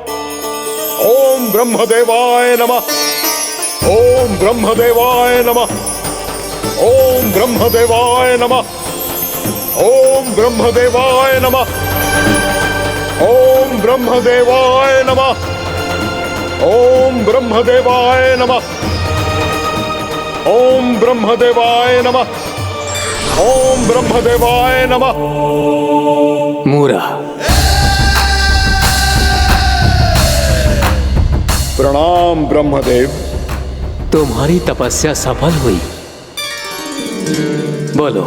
ओम ब्रह्मदेवाय नमः। ओम ब्रह्मदेवाय नमः। ओम ब्रह्मदेवाय नमः। ओम ब्रह्मदेवाय नमः। ओम ब्रह्मदेवाय नमः। ओम ब्रह्मदेवाय नमः। ओम ब्रह्मदेवाय नमः। ओम ब्रह्मदेवाय नमः। मूरा, प्रणाम ब्रह्मदेव। तुम्हारी तपस्या सफल हुई। बोलो,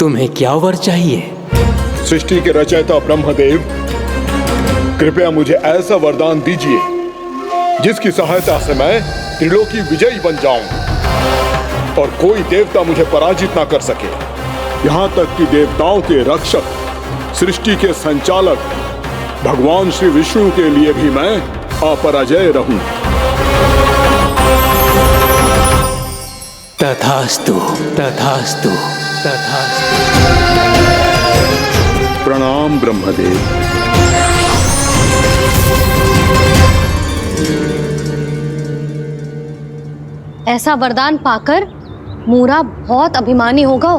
तुम्हें क्या वर चाहिए? सृष्टि के रचयिता ब्रह्मदेव, कृपया मुझे ऐसा वरदान दीजिए जिसकी सहायता से मैं त्रिलोकी विजयी बन जाऊं और कोई देवता मुझे पराजित ना कर सके। यहाँ तक कि देवताओं के रक्षक, सृष्टि के संचालक भगवान श्री विष्णु के लिए भी मैं अपराजय रहूं। तथास्तु, तथास्तु, तथास्तु। प्रणाम ब्रह्मदेव। ऐसा वरदान पाकर मूरा बहुत अभिमानी होगा।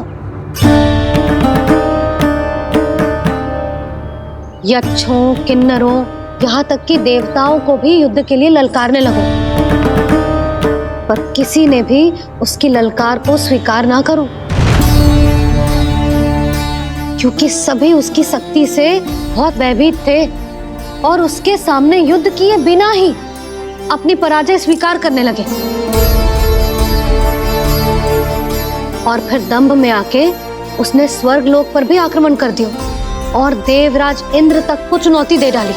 यक्षों, किन्नरों, यहाँ तक कि देवताओं को भी युद्ध के लिए ललकारने लगा, पर किसी ने भी उसकी ललकार को स्वीकार ना करो, क्योंकि सभी उसकी शक्ति से बहुत भयभीत थे और उसके सामने युद्ध किए बिना ही अपनी पराजय स्वीकार करने लगे। और फिर दंभ में आके उसने स्वर्ग लोक पर भी आक्रमण कर दिया और देवराज इंद्र तक को चुनौती दे डाली।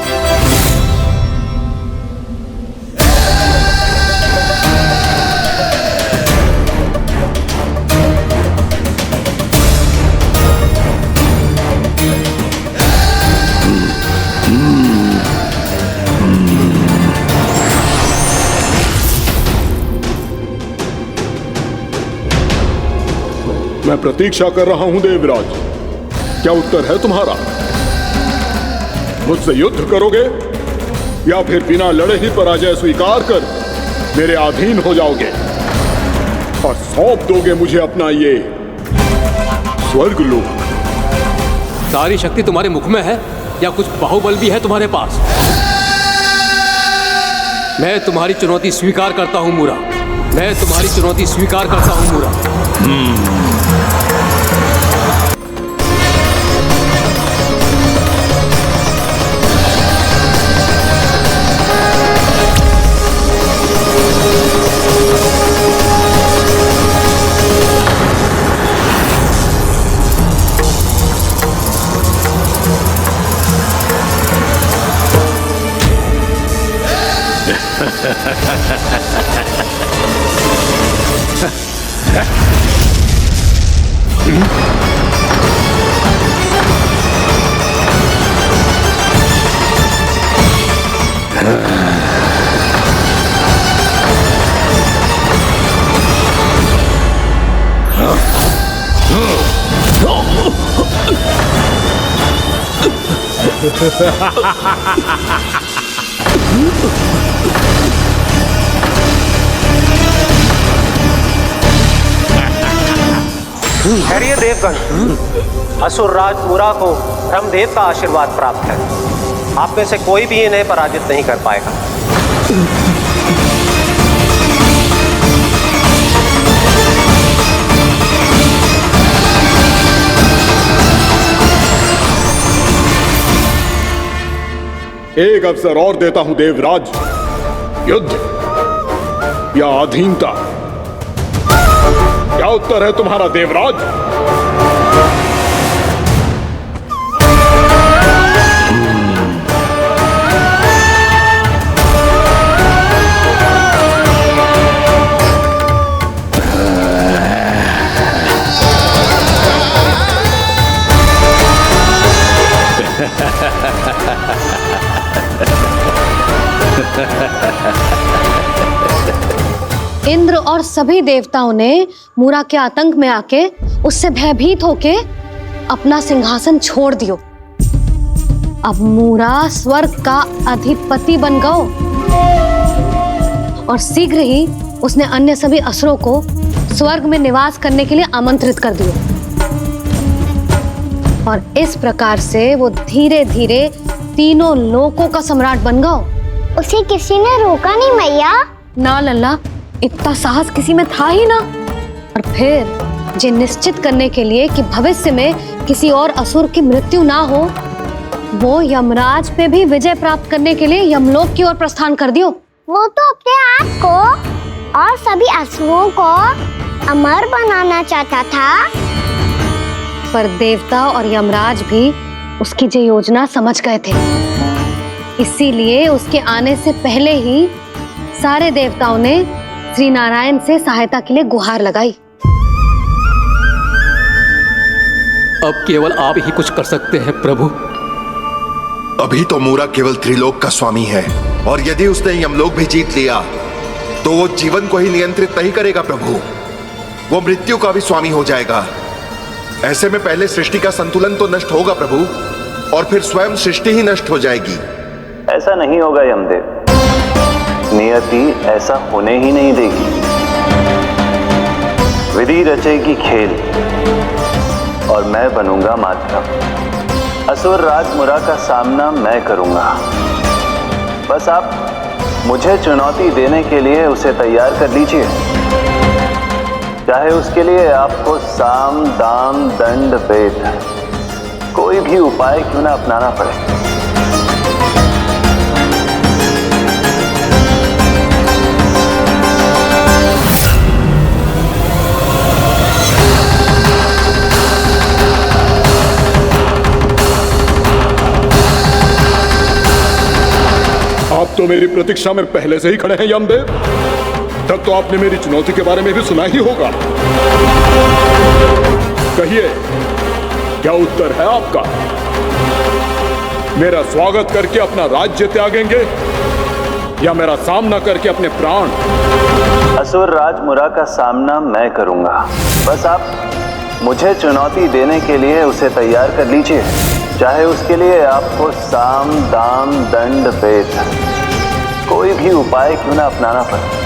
मैं प्रतीक्षा कर रहा हूं देवराज, क्या उत्तर है तुम्हारा? मुझसे युद्ध करोगे या फिर बिना लड़े ही पराजय स्वीकार कर मेरे अधीन हो जाओगे और सौंप दोगे मुझे अपना ये स्वर्ग लोक? सारी शक्ति तुम्हारे मुख में है या कुछ बाहुबल भी है तुम्हारे पास? मैं तुम्हारी चुनौती स्वीकार करता हूं मूरा, मैं तुम्हारी चुनौती स्वीकार करता हूं मूरा। खैरिए देवगण, असुर राज मूरा को ब्रह्मदेव का आशीर्वाद प्राप्त है। आप में से कोई भी इन्हें पराजित नहीं कर पाएगा। एक अवसर और देता हूं देवराज, युद्ध या अधीनता, क्या उत्तर है तुम्हारा देवराज? इंद्र और सभी देवताओं ने मूरा के आतंक में आके उससे भयभीत होके अपना सिंहासन छोड़ दियो। अब मूरा स्वर्ग का अधिपति बन गयो और शीघ्र ही उसने अन्य सभी असुरों को स्वर्ग में निवास करने के लिए आमंत्रित कर दिया। और इस प्रकार से वो धीरे धीरे तीनों लोकों का सम्राट बन गया। उसे किसी ने रोका नहीं मैया? ना लल्ला, इतना साहस किसी में था ही ना। और फिर ये निश्चित करने के लिए कि भविष्य में किसी और असुर की मृत्यु ना हो, वो यमराज पे भी विजय प्राप्त करने के लिए यमलोक की ओर प्रस्थान कर दियो। वो तो अपने आप को और सभी असुरों को अमर बनाना चाहता था। पर देवता और यमराज भी उसकी ये योजना समझ गए थे। इसीलिए उसके आने से पहले ही सारे देवताओं ने श्री नारायण से सहायता के लिए गुहार लगाई। अब केवल आप ही कुछ कर सकते हैं प्रभु। अभी तो मूरा केवल त्रिलोक का स्वामी है, और यदि उसने यमलोक भी जीत लिया तो वो जीवन को ही नियंत्रित नहीं करेगा प्रभु, वो मृत्यु का भी स्वामी हो जाएगा। ऐसे में पहले सृष्टि का संतुलन तो नष्ट होगा प्रभु, और फिर स्वयं सृष्टि ही नष्ट हो जाएगी। ऐसा नहीं होगा यमदेव, नियति ऐसा होने ही नहीं देगी। विधि रचेगी खेल और मैं बनूंगा माध्यम। असुर राज मुरा का सामना मैं करूंगा। बस आप मुझे चुनौती देने के लिए उसे तैयार कर लीजिए, चाहे उसके लिए आपको साम दाम दंड भेद कोई भी उपाय क्यों ना अपनाना पड़े। आप तो मेरी प्रतीक्षा में पहले से ही खड़े हैं यमदेव। तब तो आपने मेरी चुनौती के बारे में भी सुना ही होगा। कहिए, क्या उत्तर है आपका? मेरा स्वागत करके अपना राज्य त्यागेंगे या मेरा सामना करके अपने प्राण? असुर राज मुरा का सामना मैं करूंगा। बस आप मुझे चुनौती देने के लिए उसे तैयार कर लीजिए, चाहे उसके लिए आपको साम दाम दंड भेद कोई भी उपाय क्यों ना अपनाना पड़े।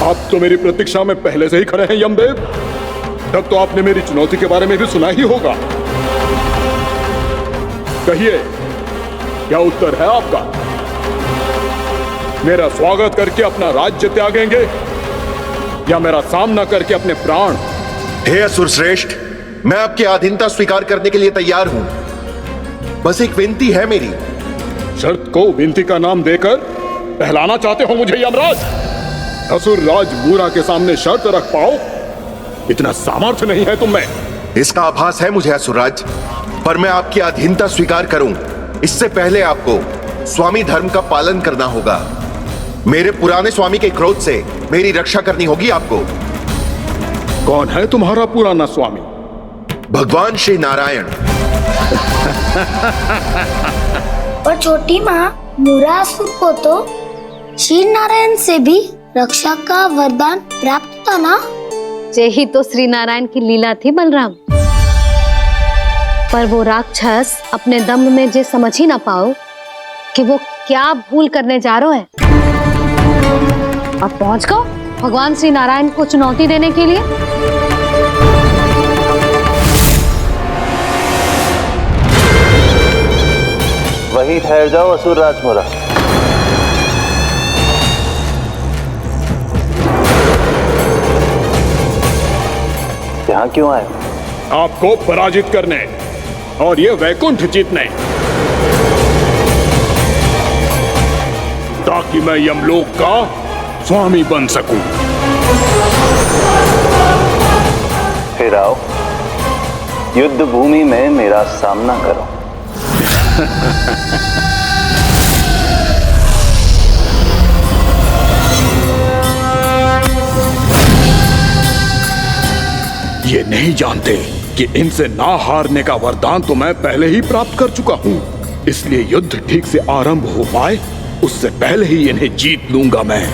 आप तो मेरी प्रतीक्षा में पहले से ही खड़े हैं यमदेव। तब तो आपने मेरी चुनौती के बारे में भी सुना ही होगा। कहिए, क्या उत्तर है आपका? मेरा स्वागत करके अपना राज्य त्यागेंगे या मेरा सामना करके अपने प्राण? हे असुर श्रेष्ठ, मैं आपकी अधीनता स्वीकार करने के लिए तैयार हूं। बस एक विनती है मेरी। शर्त को विनती का नाम देकर पहलाना चाहते हो मुझे यमराज? असुर राज मूरा के सामने शर्त रख पाओ, इतना सामर्थ्य नहीं है तुम में। इसका आभास है मुझे असुरराज, पर मैं आपकी अधीनता स्वीकार करूं इससे पहले आपको स्वामी धर्म का पालन करना होगा। मेरे पुराने स्वामी के क्रोध से मेरी रक्षा करनी होगी आपको। कौन है तुम्हारा पुराना स्वामी? भगवान श्री नारायण। और छोटी माँ मूरासुर को तो श्री नारायण से भी रक्षा का वरदान प्राप्त था ना? यही तो श्री नारायण की लीला थी बलराम। पर वो राक्षस अपने दम में जे समझ ही ना पाओ कि वो क्या भूल करने जा रहा है। अब पहुंच गो भगवान श्री नारायण को चुनौती देने के लिए। वहीं ठहर जाओ असुर राज मुरा। यहाँ क्यों आए? आपको पराजित करने और ये वैकुंठ जीतने, ताकि मैं यमलोक का स्वामी बन सकूं। फिर आओ, युद्ध भूमि में मेरा सामना करो। ये नहीं जानते कि इनसे ना हारने का वरदान तो मैं पहले ही प्राप्त कर चुका हूँ। इसलिए युद्ध ठीक से आरंभ हो पाए उससे पहले ही इन्हें जीत लूंगा मैं।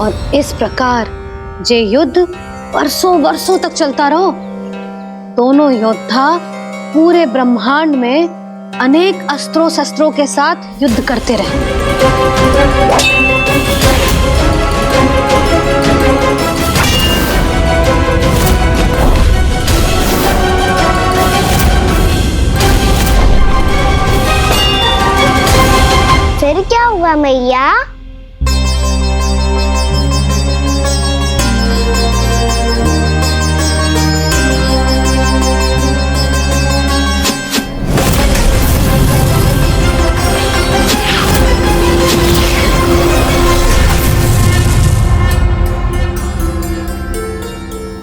और इस प्रकार ये युद्ध वर्षों वर्षों तक चलता रहो। दोनों योद्धा पूरे ब्रह्मांड में अनेक अस्त्रों शस्त्रों के साथ युद्ध करते रहे। फिर क्या हुआ मैया?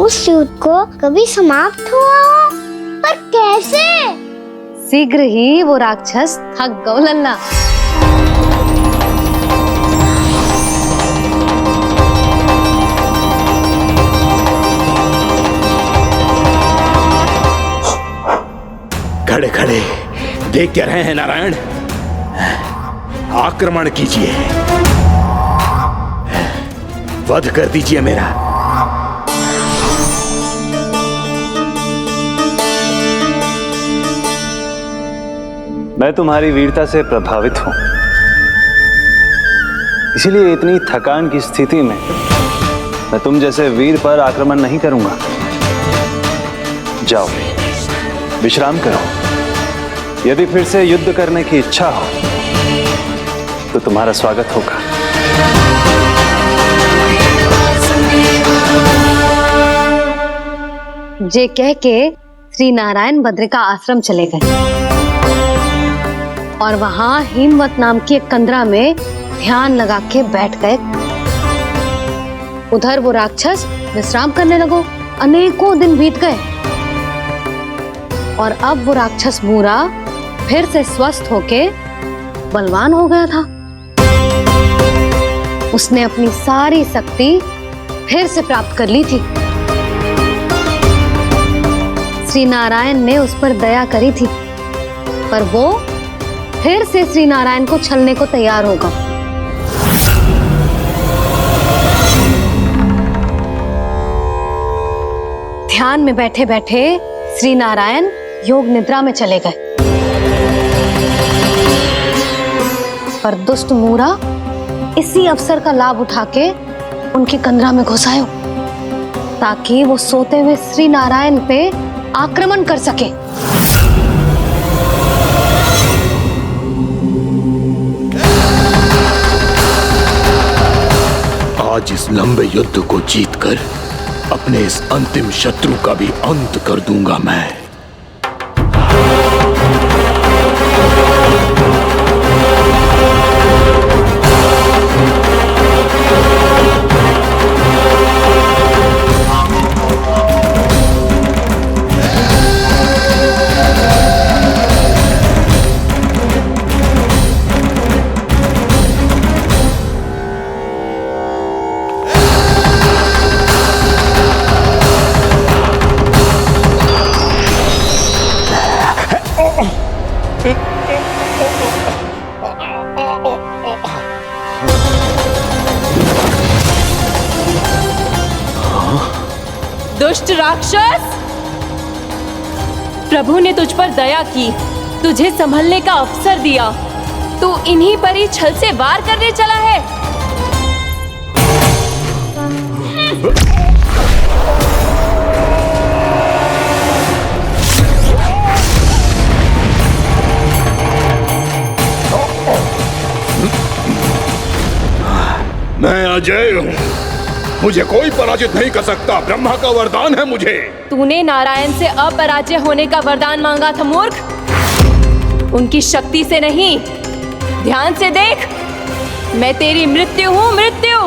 उस युद्ध को कभी समाप्त हुआ हो, पर कैसे? शीघ्र ही वो राक्षस थक गौ लल्ला। खड़े खड़े देख क्या रहे हैं नारायण? आक्रमण कीजिए, वध कर दीजिए मेरा। मैं तुम्हारी वीरता से प्रभावित हूं, इसीलिए इतनी थकान की स्थिति में मैं तुम जैसे वीर पर आक्रमण नहीं करूंगा। जाओ विश्राम करो। यदि फिर से युद्ध करने की इच्छा हो तो तुम्हारा स्वागत होगा। जे कह के श्री नारायण बद्रिका आश्रम चले गए और वहां हिमवत नाम की एक कंदरा में ध्यान लगा के बैठ गए। उधर वो राक्षस विश्राम करने लगो। अनेकों दिन बीत गए और अब वो राक्षस मूरा फिर से स्वस्थ होके बलवान हो गया था। उसने अपनी सारी शक्ति फिर से प्राप्त कर ली थी। श्री नारायण ने उस पर दया करी थी, पर वो फिर से श्री नारायण को छलने को तैयार होगा। ध्यान में बैठे बैठे श्री नारायण योग निद्रा में चले गए, पर दुष्ट मूरा इसी अवसर का लाभ उठा के उनकी कंदरा में घुस आयो ताकि वो सोते हुए श्री नारायण पे आक्रमण कर सके। आज इस लंबे युद्ध को जीतकर अपने इस अंतिम शत्रु का भी अंत कर दूंगा मैं। दुष्ट राक्षस, प्रभु ने तुझ पर दया की, तुझे संभलने का अवसर दिया। तू इन्हीं पर ही छल से वार करने चला है। अजय हूँ, मुझे कोई पराजित नहीं कर सकता। ब्रह्मा का वरदान है मुझे। तूने नारायण से अपराजय होने का वरदान मांगा था मूर्ख, उनकी शक्ति से नहीं। ध्यान से देख, मैं तेरी मृत्यु हूँ, मृत्यु।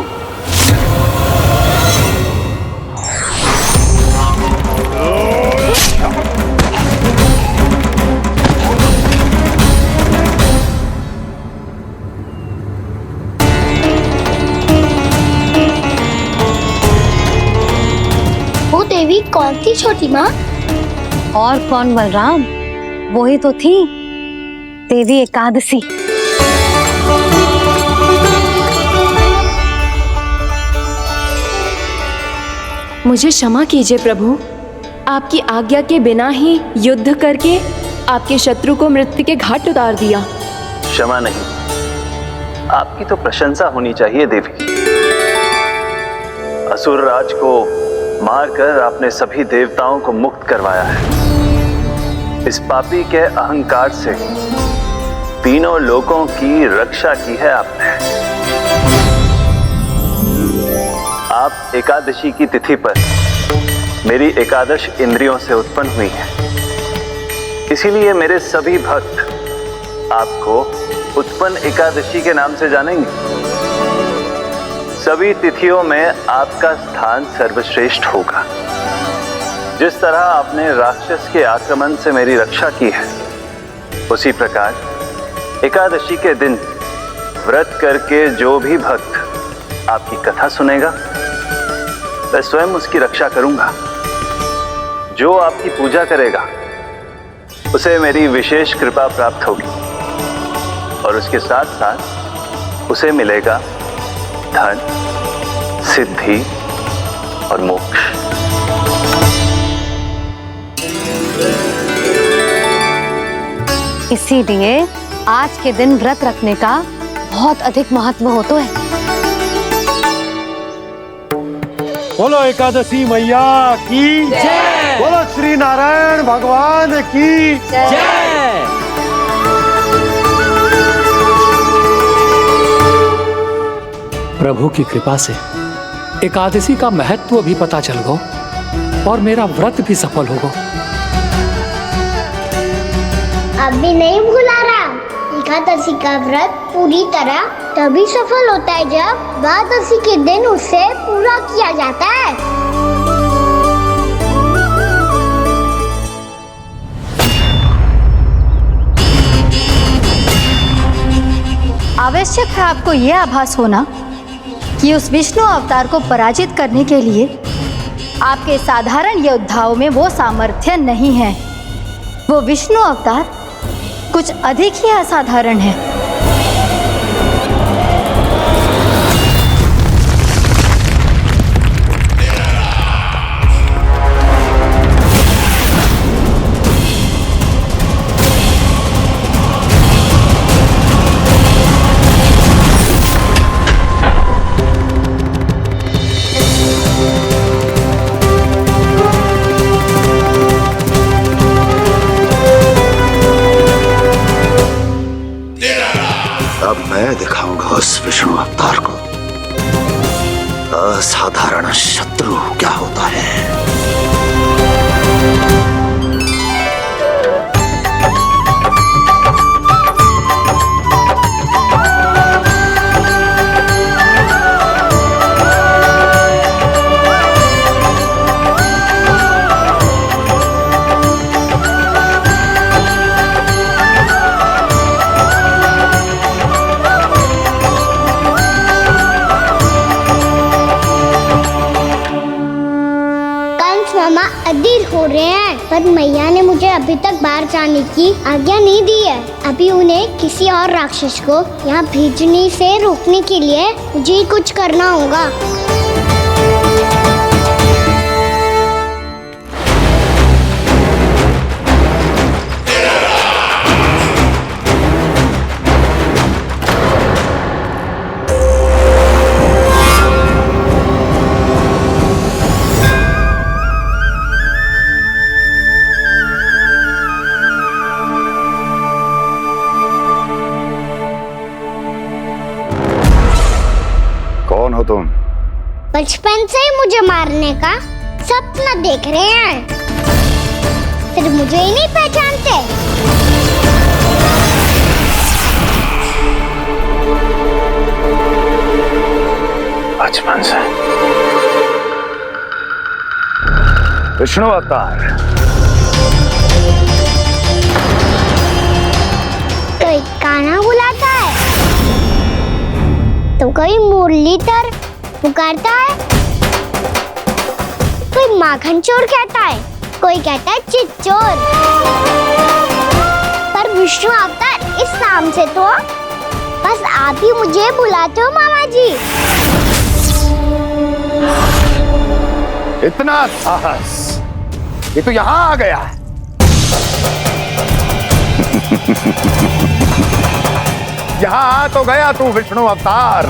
वो देवी कौन थी छोटी माँ? और कौन बलराम, वही तो थी देवी एकादशी। मुझे क्षमा कीजिए प्रभु, आपकी आज्ञा के बिना ही युद्ध करके आपके शत्रु को मृत्यु के घाट उतार दिया। क्षमा नहीं, आपकी तो प्रशंसा होनी चाहिए देवी। असुर राज को मारकर आपने सभी देवताओं को मुक्त करवाया है। इस पापी के अहंकार से तीनों लोकों की रक्षा की है आपने। आप एकादशी की तिथि पर मेरी एकादश इंद्रियों से उत्पन्न हुई है, इसीलिए मेरे सभी भक्त आपको उत्पन्न एकादशी के नाम से जानेंगे। सभी तिथियों में आपका स्थान सर्वश्रेष्ठ होगा। जिस तरह आपने राक्षस के आक्रमण से मेरी रक्षा की है, उसी प्रकार एकादशी के दिन व्रत करके जो भी भक्त आपकी कथा सुनेगा, मैं स्वयं उसकी रक्षा करूंगा। जो आपकी पूजा करेगा उसे मेरी विशेष कृपा प्राप्त होगी और उसके साथ साथ उसे मिलेगा धन, सिद्धि और मोक्ष। इसीलिए आज के दिन व्रत रखने का बहुत अधिक महत्व होता है। बोलो एकादशी मैया की जय। बोलो श्री नारायण भगवान की जय। प्रभु की कृपा से एकादशी का महत्व भी पता चल गो और मेरा व्रत भी सफल हो गो। अभी नहीं भूला राम, एकादशी का व्रत पूरी तरह तभी सफल होता है जब द्वादशी के दिन उसे पूरा किया जाता है। आवश्यक है आपको यह आभास होना कि उस विष्णु अवतार को पराजित करने के लिए आपके साधारण योद्धाओं में वो सामर्थ्य नहीं है। वो विष्णु अवतार कुछ अधिक ही असाधारण है। मैं दिखाऊंगा उस विष्णु अवतार को असाधारण शत्रु क्या होता है। अधीर हो रहे हैं, पर मैया ने मुझे अभी तक बाहर जाने की आज्ञा नहीं दी है। अभी उन्हें किसी और राक्षस को यहाँ भेजने से रोकने के लिए मुझे कुछ करना होगा। कौन हो तुम? बचपन से ही मुझे मारने का सपना देख रहे हैं, फिर मुझे ही नहीं पहचानते। बचपन से विष्णु अवतार। कोई कान्हा बुलाता है तो कोई मुरलीधर पुकारता है, कोई माखन चोर कहता है, कोई कहता है चिच्चोर। पर विष्णु अवतार इस नाम से तो बस आप ही मुझे बुलाते हो मामा जी। इतना साहस, ये तो यहाँ आ गया है। यहाँ आ तो गया तू विष्णु अवतार,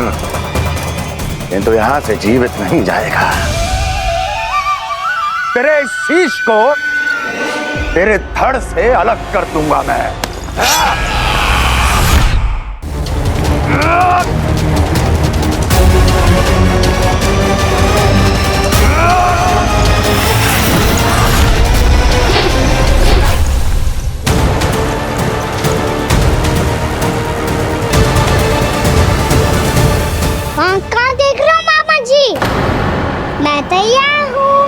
किंतु यहाँ से जीवित नहीं जाएगा। तेरे इस शीश को तेरे धड़ से अलग कर दूंगा मैं। कहाँ देख रहे हो मामा जी? मैं तैयार हूँ।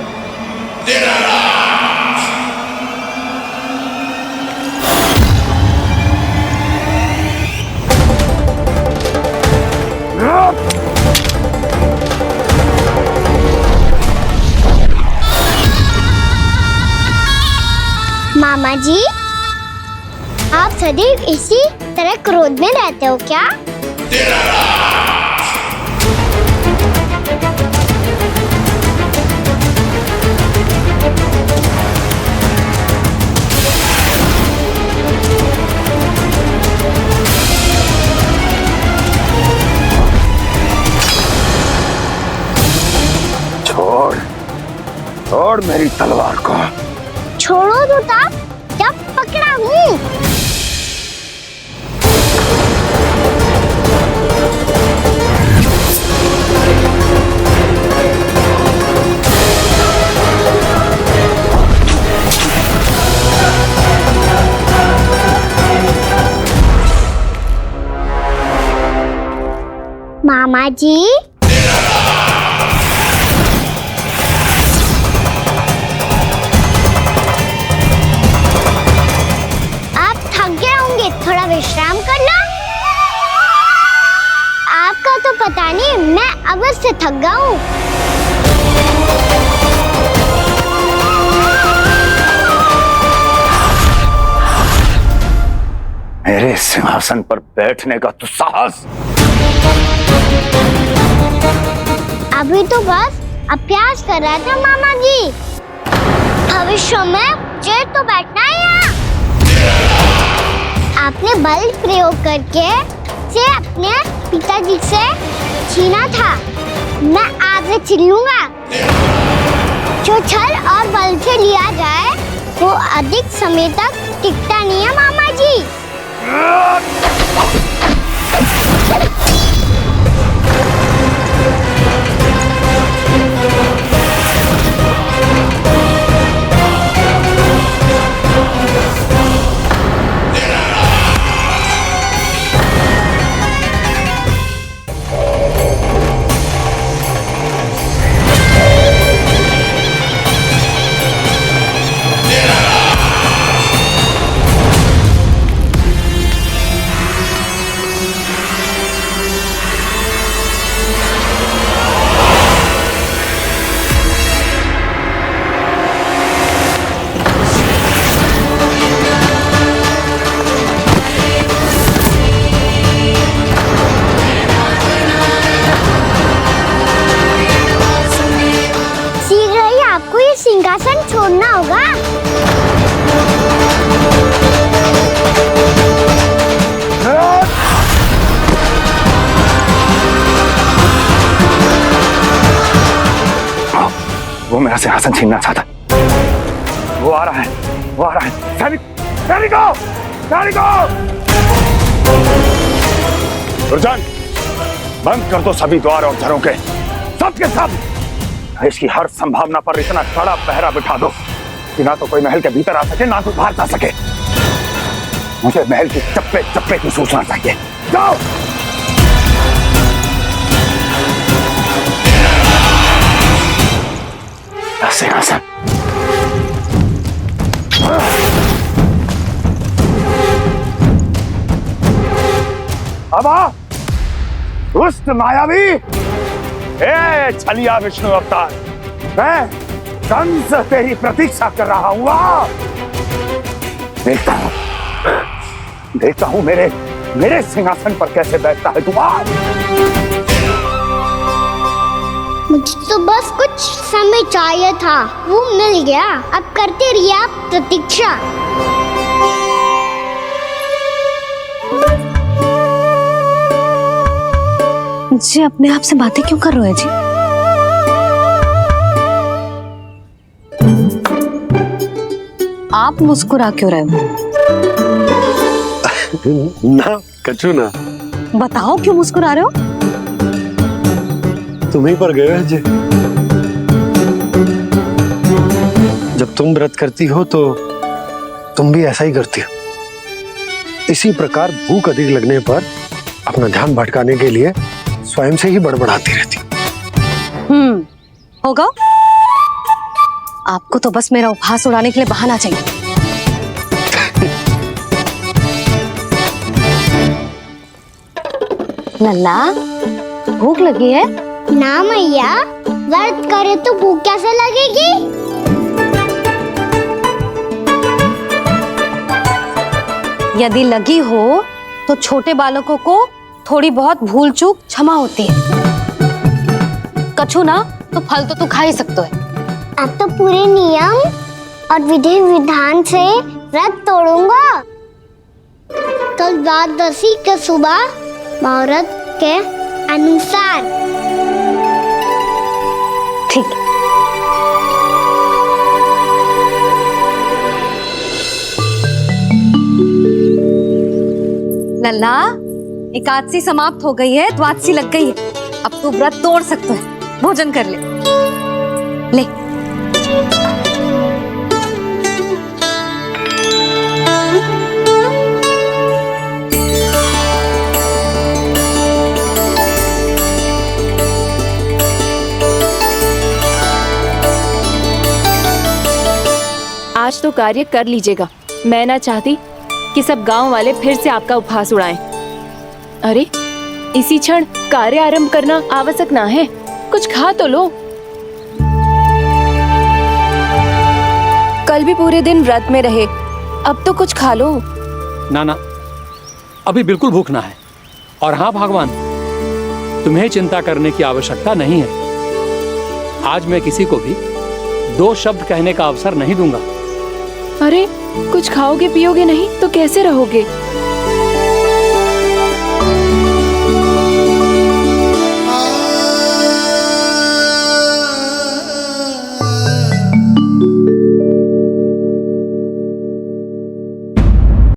मामा जी, आप सदैव इसी तरह क्रोध में रहते हो क्या? छोड़ मेरी तलवार को। छोड़ो तो तब जब पकड़ा हूँ। मामा जी, थोड़ा विश्राम कर लो। आपका तो पता नहीं, मैं अवश्य थक गया हूँ। मेरे सिंहासन पर बैठने का तो साहस। अभी तो बस अभ्यास कर रहा था मामा जी, भविष्य में मुझे तो बैठना है यहाँ। आपने बल प्रयोग करके से अपने पिताजी से छीना था, मैं आपसे छीन लूंगा। जो छल और बल से लिया जाए वो अधिक समय तक टिकता नहीं है मामा जी। सिंहासन छोड़ना होगा। वो मेरा सिंहासन छीनना चाहता। वो आ रहा है, वो आ रहा है। सैनिकों, दुर्जन, बंद कर दो सभी द्वार और घरों के। सब के सब इसकी हर संभावना पर इतना कड़ा पहरा बिठा दो कि ना तो कोई महल के भीतर आ सके, ना तो बाहर जा सके। मुझे महल की चप्पे चप्पे की सूचना चाहिए। जाओ। सिंहासन। अब आ, दुष्ट मायावी, ए छलिया विष्णु अवतार, मैं कंस तेरी प्रतीक्षा कर रहा हूं। आ, देखता हूं मेरे सिंहासन पर कैसे बैठता है तू। आ, मुझे तो बस कुछ समय चाहिए था, वो मिल गया। अब करते रहिए आप प्रतीक्षा। जी अपने आप से बातें क्यों कर रहे हो जी? आप मुस्कुरा क्यों रहे हो? ना कछु ना। बताओ क्यों मुस्कुरा रहे हो? तुम ही पर गए जी। जब तुम व्रत करती हो तो तुम भी ऐसा ही करती हो। इसी प्रकार भूख अधिक लगने पर अपना ध्यान भटकाने के लिए स्वयं से ही बड़बड़ाती रहती। होगा। आपको तो बस मेरा उपहास उड़ाने के लिए बहाना चाहिए। लल्ला, भूख लगी है? ना मैया, व्रत करे तो भूख कैसे लगेगी? यदि लगी हो तो छोटे बालकों को थोड़ी बहुत भूल चूक क्षमा होती है। कछु ना तो फल तो तू खा ही सकते है। अब तो पूरे नियम और विधि विधान से व्रत तोड़ूंगा। कल द्वादशी के सुबह मुहूर्त के अनुसार। ठीक। लल्ला, एकादशी समाप्त हो गई है, द्वादशी लग गई है। अब तू व्रत तोड़ सकते है। भोजन कर ले। ले। आज तो कार्य कर लीजिएगा। मैं ना चाहती कि सब गांव वाले फिर से आपका उपहास उड़ाएं। अरे इसी क्षण कार्य आरंभ करना आवश्यक ना है। कुछ खा तो लो। कल भी पूरे दिन व्रत में रहे, अब तो कुछ खा लो। ना ना, अभी बिल्कुल भूख ना है। और हाँ भगवान, तुम्हें चिंता करने की आवश्यकता नहीं है। आज मैं किसी को भी 2 शब्द कहने का अवसर नहीं दूंगा। अरे कुछ खाओगे पियोगे नहीं तो कैसे रहोगे?